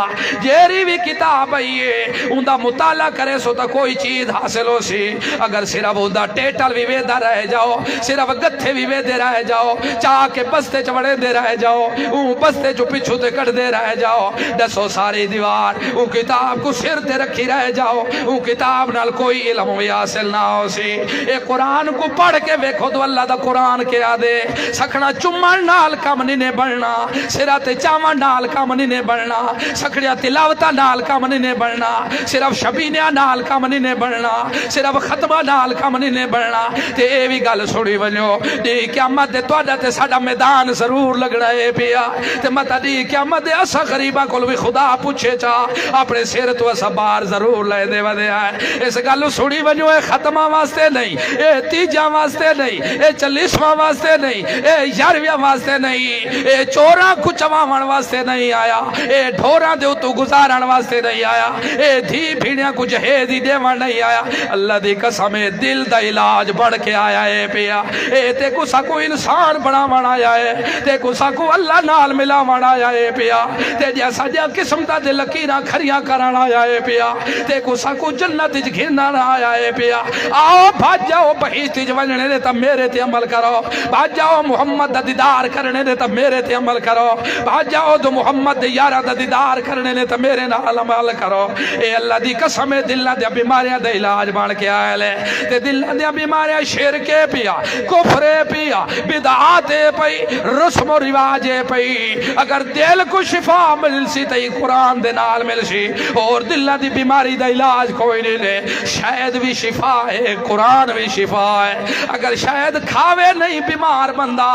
جیری بھی کتاب آئیے اندہ مطالعہ کرے سو تا کوئی چیز حاصل ہو سی اگر صرف اندہ ٹیٹل بھی ویدہ رہ جاؤ صرف گتھے بھی ویدے رہ جاؤ چاہ کے بستے چوڑے دے رہ جاؤ اون بستے جو پچھو تے کٹ دے رہ جاؤ دسو ساری دیوار اون کتاب کو سر تے رکھی رہ جاؤ اون کتاب نال کوئی علم بھی حاصل نہ ہو سی اے قرآن کو پڑھ کے ویکھو تو اللہ دا قرآن کے آدے سکھنا چمن نال کم نہیں بڑھنا صرف چاون نال کم نہیں بڑھنا سکھڑیا تلاوتہ نال کم نہیں بڑھنا صرف شبینیاں نال کم نہیں بڑھنا صرف ختمہ نال کم نہیں بڑھنا تے اے بھی گل سنی ونجو دی قیامت دے تواڈا تے ساڈا میدان ضرور لگنا ہے پیا تے متا دی قیامت دے اسا غریباں کول بھی خدا پوچھے چا اپنے سر تو اسا بار ضرور لے دے ودے ہے اس گل سنی ونجو اے ختمہ واسطے نہیں اے تیجا واسطے نہیں اے 40واں واسطے نہیں اے 11واں واسطے نہیں اے چوراں کو چواون واسطے نہیں آیا اے ڈھوراں دے تو گزارن واسطے نہیں آیا اے دھی بھیڑیاں کو جہیزی دیوان نہیں آیا اللہ دی قسم دل دا علاج بڑھ کے آیا ہے پیا اے تے کو سا کو انسان بناون آیا ہے تے کو سا کو اللہ نال ملاون آیا ہے پیا تے جیسا جا قسم دا دل لکیراں کھریاں کرن آیا ہے پیا تے کو سا کو جنت وچ گھنن آیا ہے پیا آؤ بھاج جاؤ بہشت وچ ونجنے دے تے میرے تے عمل کرو بھاج جاؤ محمد دا دیدار کرنے دے تے میرے تے عمل کرو بھاج جاؤ تو محمد دے یاراں دا دیدار کرنے دے تے میرے نال عمل کرو اے اللہ دی قسم دلاں دی بیماریاں دا علاج بن کے آیا لے تے دلاں دی بیماریاں شرک پیا کفر پیا بدعات پئی رسم و رواج پئی اگر دل کو شفا مل سی تے قرآن دے نال مل سی اور دلاں دی بیماری دا علاج کوئی نہیں دے شاید بھی شفا ہے قرآن بھی شفا ہے اگر شاید کھاوے نہیں بیمار بندہ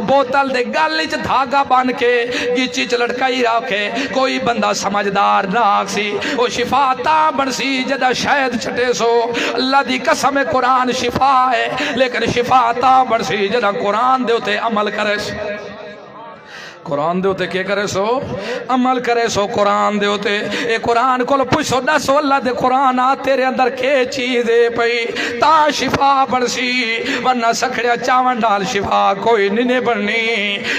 بوتل دے گل وچ دھاگا بن کے گچی چ لٹکائی رکھے کوئی بندہ سمجھدار نہ سی او شفا تا بن سی جدا شاید چھٹے سو اللہ دی قسم قرآن شفا ہے لیکن شفا تا بن سی جدا قرآن دے تے عمل کرے قرآن دے ہوتے کیا کرے سو عمل کرے سو قرآن دے ہوتے اے قرآن کو پوچھو دسو اللہ دے قرآن آ تیرے اندر کے چیزے پئی تا شفا بڑسی ورنہ سکھڑیا چاون ڈال شفا کوئی نہیں بڑھنی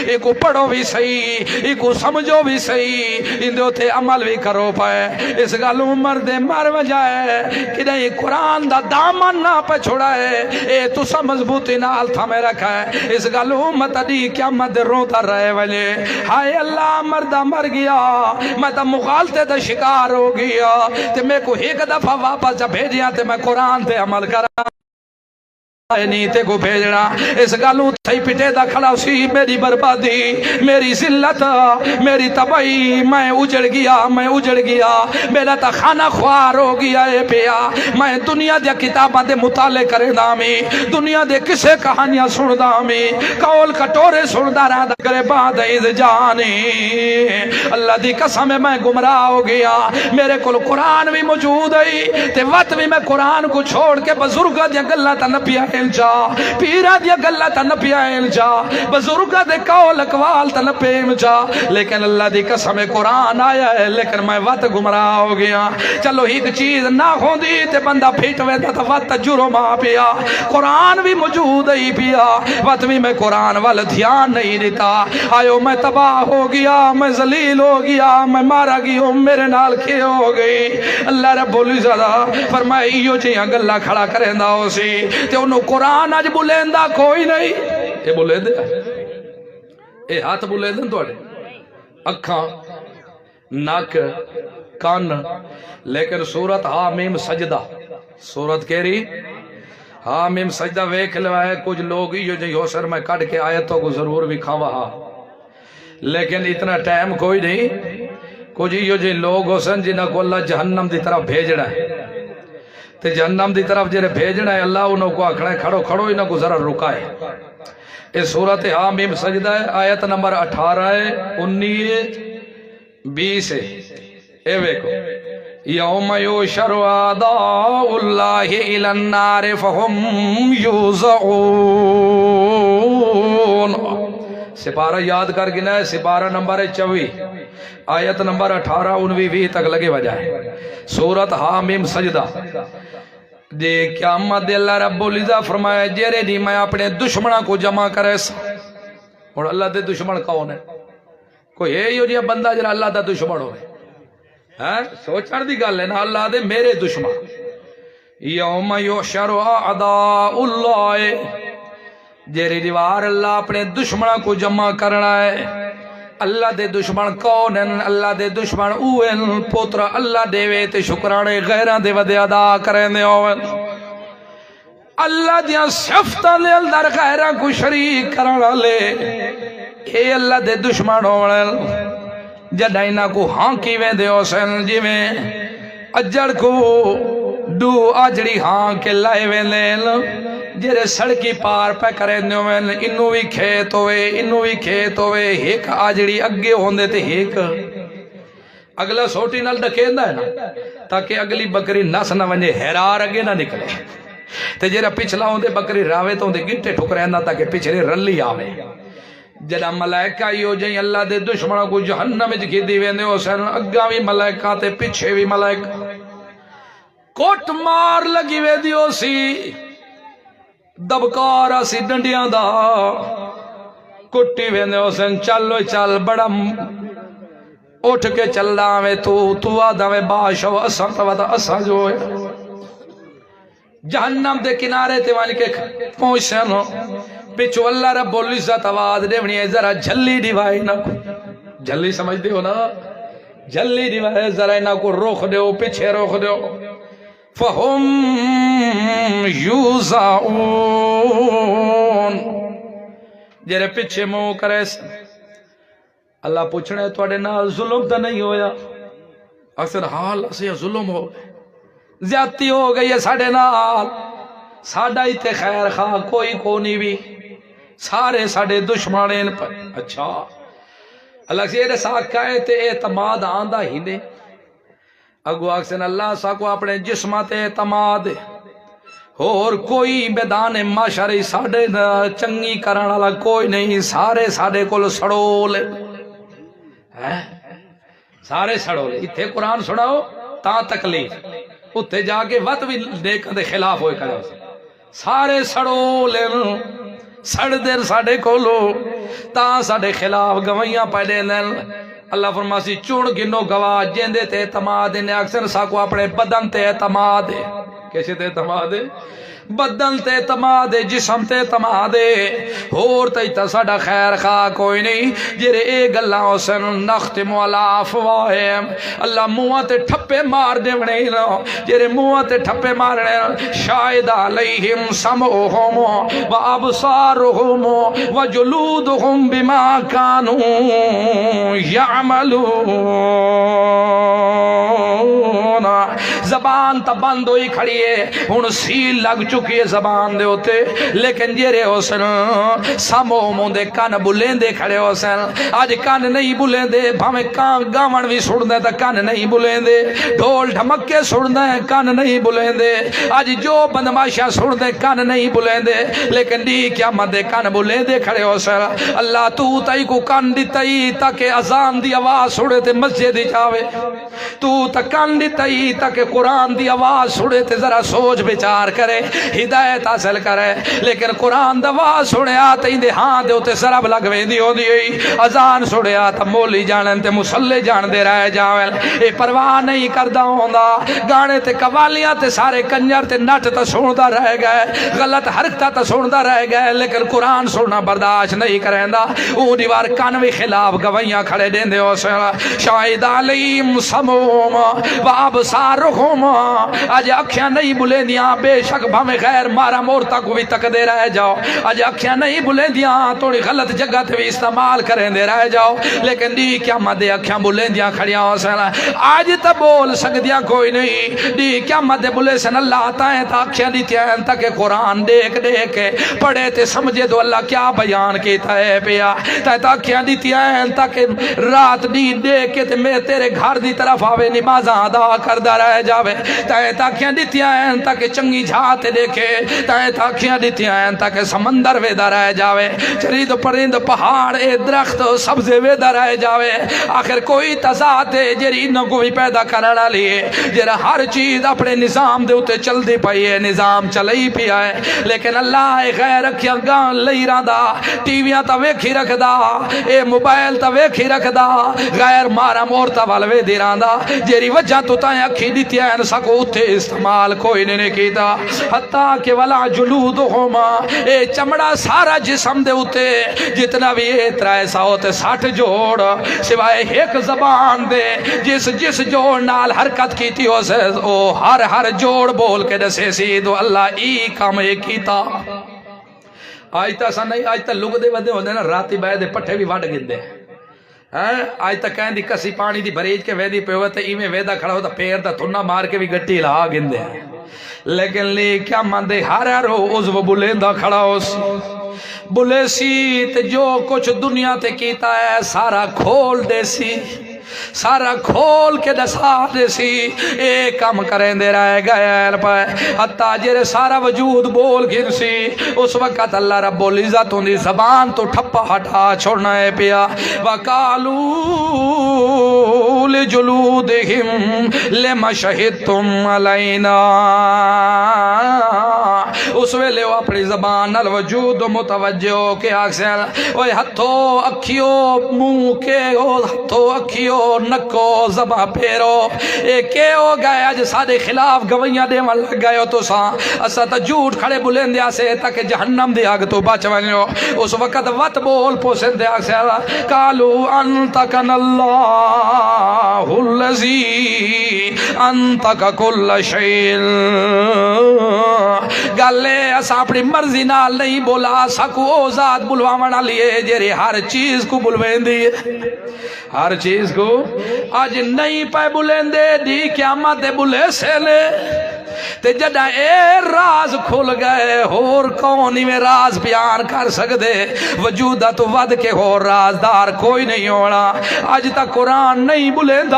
ایک کو پڑھو بھی صحیح ایک کو سمجھو بھی صحیح ان دے ہوتے عمل بھی کرو پائے اس گالوں مرد مر وجائے کہ نہیں قرآن دا دامن نہ پہ چھوڑا ہے اے تو سا مضبوطی نال تھا میں رکھا ہے اس گالوں متدی کیا مد روتا رہے وجے ہائے اللہ مردہ مر گیا میں تا مغالطے دا شکار ہو گیا تے میں کو ایک دفعہ واپس جب بھیجیا تے میں قرآن تے عمل کرا نہیں تے کو بھیجنا اس گالوں تھئی پٹے دا کھڑا سی میری بربادی میری ذلت میری تباہی میں اجڑ گیا میرا تا خانہ خوار ہو گیا اے پیا میں دنیا دیا کتاباں دے مطالعے کرے دامی دنیا دے کسے کہانیاں سن دامی کول کٹورے سن دا رہا دا کرے بعد از جانی اللہ دی قسم میں گمراہ ہو گیا میرے کل قرآن بھی موجود ہے تے وقت بھی میں قرآن کو چھوڑ کے بزرگاں دیا گلہ تا نپیا جا پیرا دیا گلہ تا نپیائن جا بزرگا دے قول اقوال تا نپیم جا لیکن اللہ دی قسم قرآن آیا ہے لیکن میں وقت گمراہ ہو گیا چلو ایک چیز نہ ہوندی تے بندہ پھیٹ ویدہ تا وقت جرم آ پیا قرآن بھی موجود ہی پیا وقت بھی میں قرآن والا دھیان نہیں دیتا آئیو میں تباہ ہو گیا میں ذلیل ہو گیا میں مارا گیا میرے نال کھے ہو گئی اللہ رب العزت فرمائے ایو جیہاں گلہ کھڑا کریں دا ہو سی تے انہوں قرآن آج بلیندہ کوئی نہیں اے بلیندے اے ہاتھ بلیندن تو اڑے اکھاں ناک کان لیکن سورت حامیم سجدہ سورت کہہ رہی حامیم سجدہ ویکھ لوائے کچھ لوگ یہ جو یوسر میں کٹ کے آیتوں کو ضرور بھی کھاں وہاں لیکن اتنا ٹائم کوئی نہیں کچھ یہ جو لوگ ہو سن جنہاں کو اللہ جہنم دی طرف بھیجنا ہے تے جہنم دی طرف جنہیں بھیجنا ہے اللہ انہوں کو آکھنا ہے کھڑو کھڑو انہوں کو ذرا رکائے اس صورت حامیم سجدہ ہے آیت نمبر 18 19 20 اے ویکو یوم یوشر اعداء اللہ الی النار فہم یوزعون سپارہ یاد کر گنا ہے سپارہ نمبر 24 آیت نمبر 18 19 20 تک لگے وجائے سورت حامیم سجدہ دے قیامت دے اللہ رب العزت فرمایا جیرے دی میں اپنے دشمنوں کو جمع کرے سا اور اللہ دے دشمن کون ہے کوئی ہے یہ جی بندہ جرا اللہ دا دشمن ہوئے سوچن دی گل ہے نا اللہ دے میرے دشمن یوم یحشر اعداء اللہ جیری دیوار اللہ اپنے دشمنوں کو جمع کرنا ہے اللہ دے دشمن کون ہیں اللہ دے دشمن اوہن پوتر اللہ دے وے تے شکرانے غیران دے ودے ادا کریں دے ہوئن اللہ دیا صفتہ دے اندر غیران کو شریک کرنا لے اے اللہ دے دشمن ہوئن جدائنہ کو ہاں کی وے دے ہوسن جی میں اجڑ کو دو آجڑی ہاں کے لائے وے لین جیرے سڑکی پار پہ کریں دیویں انہوں بھی کھیت ہوئے ایک آجڑی اگے ہوندے تے ایک اگلا سوٹی نال ڈکیندہ ہے نا تاکہ اگلی بکری نس نہ ونجے حیرار اگے نہ نکلے تے جیرے پچھلا ہوندے بکری راوے تو ہوندے گٹے ٹھک رہنا تاکہ پچھلے رلی آوے جڑا ملائکہ ہی ہو جائیں اللہ دے دشمنوں کو جہنم وچ گھدی ویندے ہو سن اگا بھی ملائکہ تے پیچھے بھی ملائکہ کوٹ مار لگی ویندی ہو سی دبکارا سی ڈنڈیاں دا کٹی ویندے ہو سن چلو چل بڑا اٹھ کے چل داوے تو آدھاوے باشو اساں تو اساں جو ہے جہنم دے کنارے تے وان کے پہنچن پچھو اللہ رب العزت آواز دیونی ہے ذرا جھلی دیوائی نہ جھلی سمجھ دے ہو نا جھلی دیوائی ذرا نہ کو روخ دیو پیچھے روخ دیو فہم یوزعون جیرے پیچھے منہ کرے اللہ پوچھنے توڑے نال ظلم تا نہیں ہویا اکثر حال اسے ظلم ہو زیادتی ہو گئی ہے ساڑے نال ساڑا ہی تے خیر خواہ کوئی کونی بھی سارے ساڑے دشمانین پر اچھا اللہ سے یہ ساتھ کہے تے اعتماد آندہ ہی نے اگو اکسن اللہ سا کو اپنے جسمات اعتماد اور کوئی میدان معاشرے ساڑے چنگی کرن والا کوئی نہیں سارے ساڑے کول سڑول سارے سڑو لے اتھے قرآن سناؤ تا تکلیف اتھے جا کے وقت بھی نیک دے خلاف ہوئے کرو سارے سڑو لے سڑ دیر ساڑے کولو تا ساڑے خلاف گوائیاں پڑے لیں اللہ فرماسی چون گنو گواہ جیندے تے اعتماد نے اکثر ساکو اپنے بدن تے اعتماد کیسے تے اعتماد بدن تے اعتماد جسم تے اعتماد اور تے ساڈا خیر خواہ کوئی نہیں جڑے اے گلاں حسن نختم علی افواہم اللہ منہ تے ٹھپے مار دیونے نا جڑے منہ تے ٹھپے مارنے شاہد علیہم سمعہم و ابصارہم و جلودہم بما کانوا یعملون زبان تا بند ہوئی کھڑی ہے ہن سیل لگ چکی ہے زبان دے ہوتے لیکن جیرے حسن سامو موندے کان بلیندے کھڑے حسن آج کان نہیں بلیندے بھامے کان گاون بھی سڑدے تا کان نہیں بلیندے ڈھول ڈھمکے سڑدے کان نہیں بلیندے آج جو بندماشا سڑدے کان نہیں بلیندے لیکن دی قیامت دے کان بلیندے کھڑے حسن اللہ تو تائی کو کان دی تائی تاکہ اذان دی آواز سڑے تے مسجد جاوے تو تا کان دی تائی تاکہ قرآن دی آواز سڑے تے ذرا سوچ بچار کرے ہدایت حاصل کرے لیکن قرآن دا آواز سڑے آتا ہی دے ہاں دے ہوتے سرب لگویں دی ہو دی اذان سڑے آتا مولی جانن تے مسلح جان دے رہے جاویں اے پرواہ نہیں کردہ ہوندا گانے تے قوالیاں تے سارے کنجر تے نٹ تا سوندہ رہ گئے غلط حرکتہ تا سوندہ رہ گئے لیکن قرآن سننا برداشت نہیں کریندا اون دیوار کانوی خلاف گوائیاں کھڑے دین دے ہو شاہد علیہم سمعہم و ابصارہم آج اکھیاں نہیں بلے دیاں بے شک بھامے غیر مارا مورتا کو بھی تک دے رہ جاؤ آج اکھیاں نہیں بلے دیاں توڑی غلط جگہ تے بھی استعمال کریں دے رہ جاؤ لیکن دی قیامت دے اکھیاں بلے دیاں کھڑیاں ہو سنا آج تا بول سک دیا کوئی نہیں دی قیامت دے بلے سن اللہ تائیں تا اکھیاں دی تیاں تک قرآن دیکھ دیکھ پڑھے تے سمجھے دو اللہ کیا بیان کیتا ہے پیا تا اکھیاں دی تیاں تک رات دی دیکھ کے تے میں تیرے گھر دی طرف آوے نمازاں ادا کردہ رہ جاوے تاکیاں دیتیاں ہیں تاکہ چنگی جھاتے دیکھے تاکیاں دیتیاں ہیں تاکہ سمندر ویدہ رہ جاوے چرید پرند پہاڑ اے درخت سبزے ویدہ رہ جاوے آخر کوئی تضاد ہے جیری انہوں کو بھی پیدا کرنا لیے جیرا ہر چیز اپنے نظام دے ہوتے چل دی پائی ہے نظام چلئی پیا ہے لیکن اللہ غیر رکھیا گان لئی رہا ٹی ویاں تا ویکھی رکھ دا اے موبائل تا ویکھی رکھ دا غیر مارا مورتا والوے دی رہا جیری وجہ تو تائیں اکھی دیتیاں ہیں سکو اتھے استعمال کوئی نہیں کیتا حتیٰ کہ ولا جلودہما اے چمڑا سارا جسم دے ہوتے جتنا بھی اترائے سا ہوتے 60 جوڑ سوائے ایک زبان دے جس جوڑ نال حرکت کیتی ہو سے او ہر جوڑ بول کے دسے سی دو اللہ ای کام ایک کیتا آئیتا سا نہیں آئیتا لوگ دے ودے ہوندے نا راتی بائے دے پٹھے بھی وڈ گندے آج تک کہیں دی کسی پانی دی بریج کے ویدی پہ ہوئے تھے ایمیں ویدہ کھڑا ہوتا پیر دا تھنا مار کے بھی گٹی لہا گندے لیکن لے کیا مندے ہر عضو بلیندہ کھڑا ہو سی بلے سی تے جو کچھ دنیا تے کیتا ہے سارا کھول دے سی سارا کھول کے دسا دے سی ایک کام کریں دے رہے گئے پہ حتیٰ جیرے سارا وجود بول گر سی اس وقت اللہ رب العزت ان دی زبان تو ٹھپا ہٹا چھوڑنا ہے پیا وَقَالُوا لِجُلُودِهِمْ لِمَ شَهِدْتُمْ عَلَيْنَا اس ویلے وہ اپنی زبان نال وجود متوجہ ہو کے آکسیں اوہ ہتھو اکھیو منہ کے ہتھو اکھیو نکو زبا پیرو اے کے ہو گئے آج سادے خلاف گوئیاں دے مل گئے ہو تو سا اسا تا جھوٹ کھڑے بلندیا سے تاکہ جہنم دے آگ تو بچ ونیو اس وقت وط بول پوسن دے آگ سے قالو انتکن اللہ اللذی انتک کل شیل گلے اسا اپنی مرضی نال نہیں بولا سکو او ذات بلوانا لیے جیرے ہر چیز کو بلوین دیئے ہر چیز کو آج نہیں پہ بلین دے دی قیامت دے بلے سے لے تے جدہ اے راز کھل گئے ہور کون میں راز بیان کر سکدے وجودہ تو ود کے ہور رازدار کوئی نہیں ہونا اج تا قرآن نہیں بلیندہ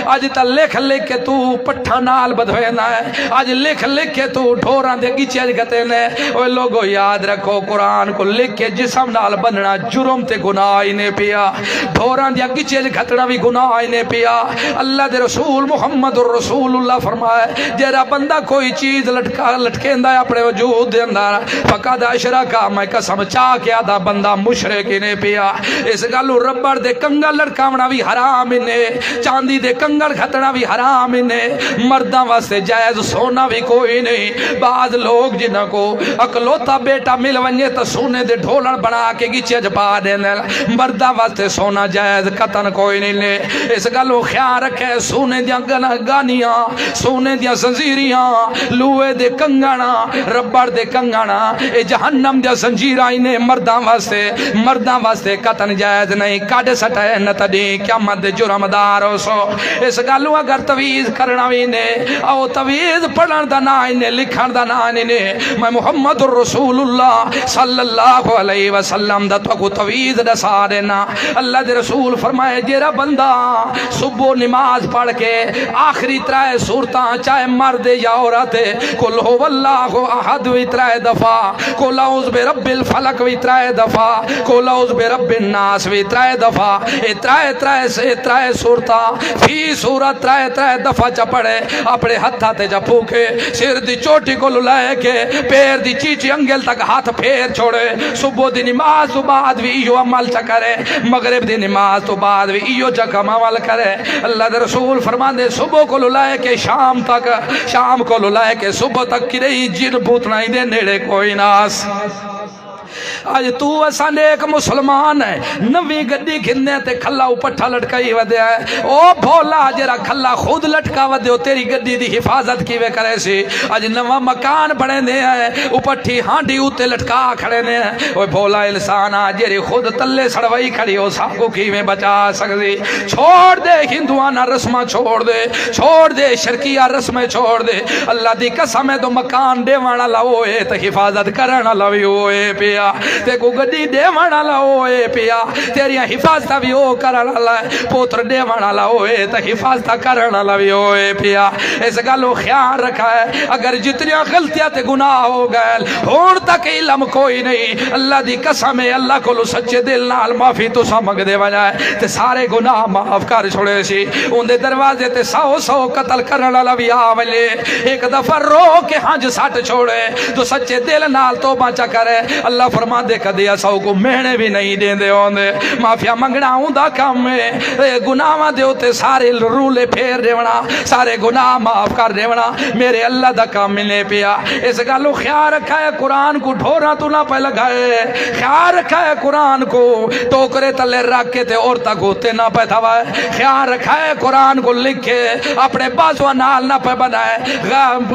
اج تا لکھ لکھ کے تو پٹھا نال بدھوینا ہے اج لکھ لکھ کے تو ڈھوران دے گیچے گتے نے اوہ لوگو یاد رکھو قرآن کو لکھ کے جسم نال بننا جرم تے گناہ ہی نے پیا ڈھوران دیا گیچے گھتنا بھی گناہ ہی نے پیا اللہ دے رسول محمد رسول اللہ فرمائے جیرا بندہ کوئی چیز لٹکیں دا اپنے وجود دے اندر فقد اشرکا میں قسم چاہ کے آدھا بندہ مشرک ہی نے پیا اس گالو ربڑ دے کنگل لڑکاونا بھی حرام نے چاندی دے کنگل گھتنا بھی حرام نے مردہ واسطے جائز سونا بھی کوئی نہیں بعض لوگ جنہ کو اکلوتا بیٹا مل ونجے تو سونے دے ڈھولن بنا کے گیچے جپا دینے مردہ واسطے سونا جائز قطن کوئی نہیں لے اس گالو خیال رکھے سونے دیا گانیاں سونے دیا زنجیریاں لوے دے کنگانا ربڑ دے کنگانا اے جہنم دیا زنجیرائیں مردان واسطے قطن جائز نہیں کاڑے سٹھے نتدی قیامت دے جرم دارو سو اس گالو اگر تویز کرنا بھی نے او تویز پڑھن دا نائن نے لکھن دا نائن نے میں محمد رسول اللہ صلی اللہ علیہ وسلم دا تو تویز دا سارنا اللہ دے رسول فرمائے جیرا بندہ صبح نماز پڑھ کے آخری ترائے صورتاں چاہے مرد یا عورت قل ہو اللہ احد وی ترائے دفعہ قل اعوذ برب الفلق وی ترائے دفعہ قل اعوذ برب الناس وی ترائے دفعہ ترائے صورتاں فی صورت ترائے دفعہ چا پڑے اپنے ہتھا تے جا پھوکے سر دی چوٹی کو لائے کے پیر دی چیچی انگل تک ہاتھ پھیر چھوڑے صبح دی نماز تو بعد بھی ایو عمل چا کرے مغرب دی نماز تو بعد بھی ایو چا کم عمل کرے اللہ دے رسول فرمان دے صبح کو لائے کے شام کو لائے کے صبح تک کی رہی جن بوتنا ہی دے نیڑے کوئی ناس آج تو اسان ایک مسلمان ہے نوی گڈی گھننے تے کھلا اپٹھا لٹکائی ودے ہے او بھولا جرا کھلا خود لٹکا ودے ہو تیری گڈی دی حفاظت کی وے کرے سی آج نوہ مکان بڑھے دے ہیں اپٹھی ہانڈی اوتے لٹکا کھڑے دے ہیں وہ بھولا انسان جری خود تلے سڑوائی کھڑی ہو ساکو کی میں بچا سکتی چھوڑ دے ہندوانہ رسمہ چھوڑ دے شرکیہ رسمیں چھوڑ دے اللہ دی قسم ہے تو مکان دے وانا لاؤے تو حفاظت کرنا لاوی ہوئے پیا تے کو گڈی دے وانا لاؤے پیا تیری حفاظت بھی ہو کرنا لائے پوتر دے وانا لاؤے تو حفاظت کرنا لاوی ہوئے پیا اس گالو خیال رکھا ہے اگر جتنی غلطیاں تے گناہ ہو گئے ہون تک علم کوئی نہیں اللہ دی قسم ہے اللہ کو لو سچے دل نال معافی تو سمگ دے وجائے تے سارے گناہ معاف کر چھوڑے سی ان دے دروازے تے 100 قتل کرنا لاوی آولے ایک دفعہ رو کے ہنج سٹ چھوڑے تو سچے دل نال توبہ چا کرے اللہ فرما دے کدیا سو کو مہنے بھی نہیں دیں دے ہوندے معافیا منگنا ہوں دا کام میں گناہ دے ہوتے سارے رولے پھیر دیونا سارے گناہ معاف کر دیونا میرے اللہ دا کام ملے پیا اس گالو خیال رکھا ہے قرآن کو ڈھورا تو نہ پہ لگائے خیال رکھا ہے قرآن کو ٹوکرے تلے رکھ کے تے اور تک ہوتے نہ پہ تھوائے خیال رکھا ہے قرآن کو لکھے اپنے بازو نال نہ پہ بنائے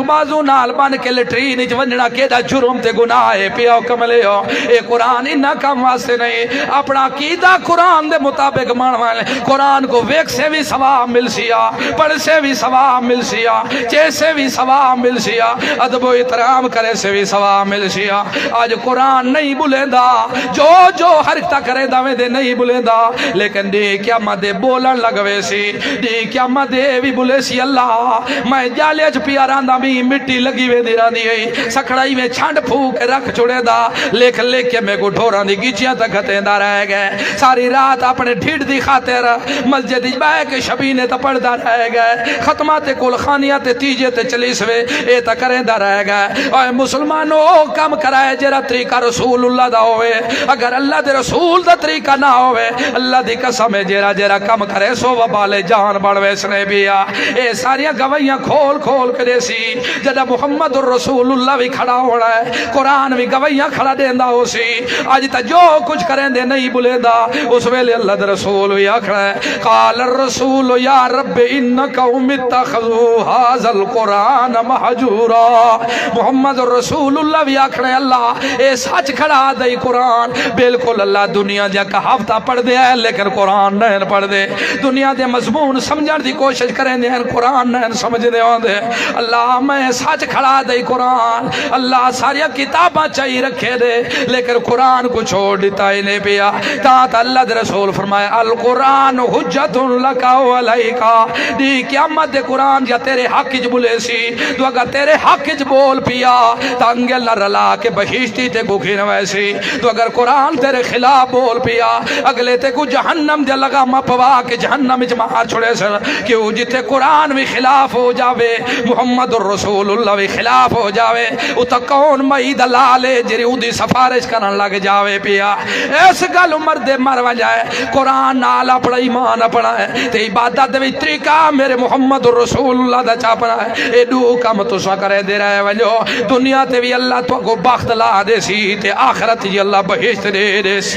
بازو نال بن کے لٹرین ونجنا کے دا جرم تے گناہ ہے پیا کملے ہو اے قرآن انہا کام واسطے نہیں اپنا عقیدہ قرآن دے مطابق مانوائے قرآن کو ویک سے بھی ثواب مل سیا پڑھ سے بھی ثواب مل سیا چے سے بھی ثواب مل سیا ادب و احترام کرے سے بھی ثواب مل سیا آج قرآن نہیں بلیندہ جو حرکتہ کرے دا میں دے نہیں بلیندہ لیکن دی کیا مدے بولن لگوے سی دی کیا مدے بھی بلے سی اللہ میں جالے چ پیاران دا بھی مٹی لگی وے دی رانی ہے سکڑائی میں چھانڈ پھوک رکھ چھوڑے دا لکھ کے میں کو ڈھوران دی گیچیاں تک ہتیں دا رہ گئے ساری رات اپنے ڈھیڑ دی خاطر مسجد اجبائے کے شبینے تا پڑھ دا رہ گئے ختمات کل خانیات تیجے تے چلیسوے اے تا کریں دا رہ گئے اور مسلمانوں کم کرائے جرا طریقہ رسول اللہ دا ہوئے اگر اللہ دے رسول دا طریقہ نہ ہوئے اللہ دی قسم ہے جرا کم کرے سو وبال جان بڑھوے سنے بیا اے ساریاں گوائیاں کھول کرے سی جدہ محمد الرسول اللہ بھی کھڑا ہو رہا ہے قرآن بھی گوائیاں کھڑا دیندہ ہو سی سی اج تا جو کچھ کریں دے نہیں بلے دا اس ویلے اللہ دے رسول بھی آکھنا ہے قال الرسول یا رب انک اتخذوا ھذا القرآن مہجورا محمد رسول اللہ بھی آکھنا ہے اللہ اے سچ کھڑا دے قرآن بالکل اللہ دنیا دیا کا ہفتہ پڑھ دے ہے لیکن قرآن نہیں پڑھ دے دنیا دے مضمون سمجھن دی کوشش کریں دے قرآن نہیں سمجھ دے آندے اللہ میں سچ کھڑا دے قرآن اللہ ساری کتاباں چاہی رکھے دے لیکن قرآن کو چھوڑ دیتا ہی نہیں پیا تاں اللہ دے رسول فرمائے القرآن حجت لکا و علیکا دی قیامت دے قرآن یا تیرے حق اچ بولے سی تو اگر تیرے حق اچ بول پیا تا انگل نہ رلا کے بہشتی تے کو کھینوے سی تو اگر قرآن تیرے خلاف بول پیا اگلے تے کو جہنم دے لگا ما پوا کے جہنم اچ مار چھوڑے سر کیوں جتے قرآن بھی خلاف ہو جاوے محمد الرسول اللہ بھی خلاف ہو جاوے او تا کون مئی دلالے جری او دی سفارش کرن لگ جاوے پیا اس گل مرد مر وجائے قرآن نال اپنا ایمان اپنا ہے تے عبادت وچ طریقہ میرے محمد رسول اللہ دا چاپنا ہے اے دو کام تسا کرے دے رہے ونجو دنیا تے بھی اللہ تو کو بخت لا دے سی تے آخرت جی اللہ بہشت دے سی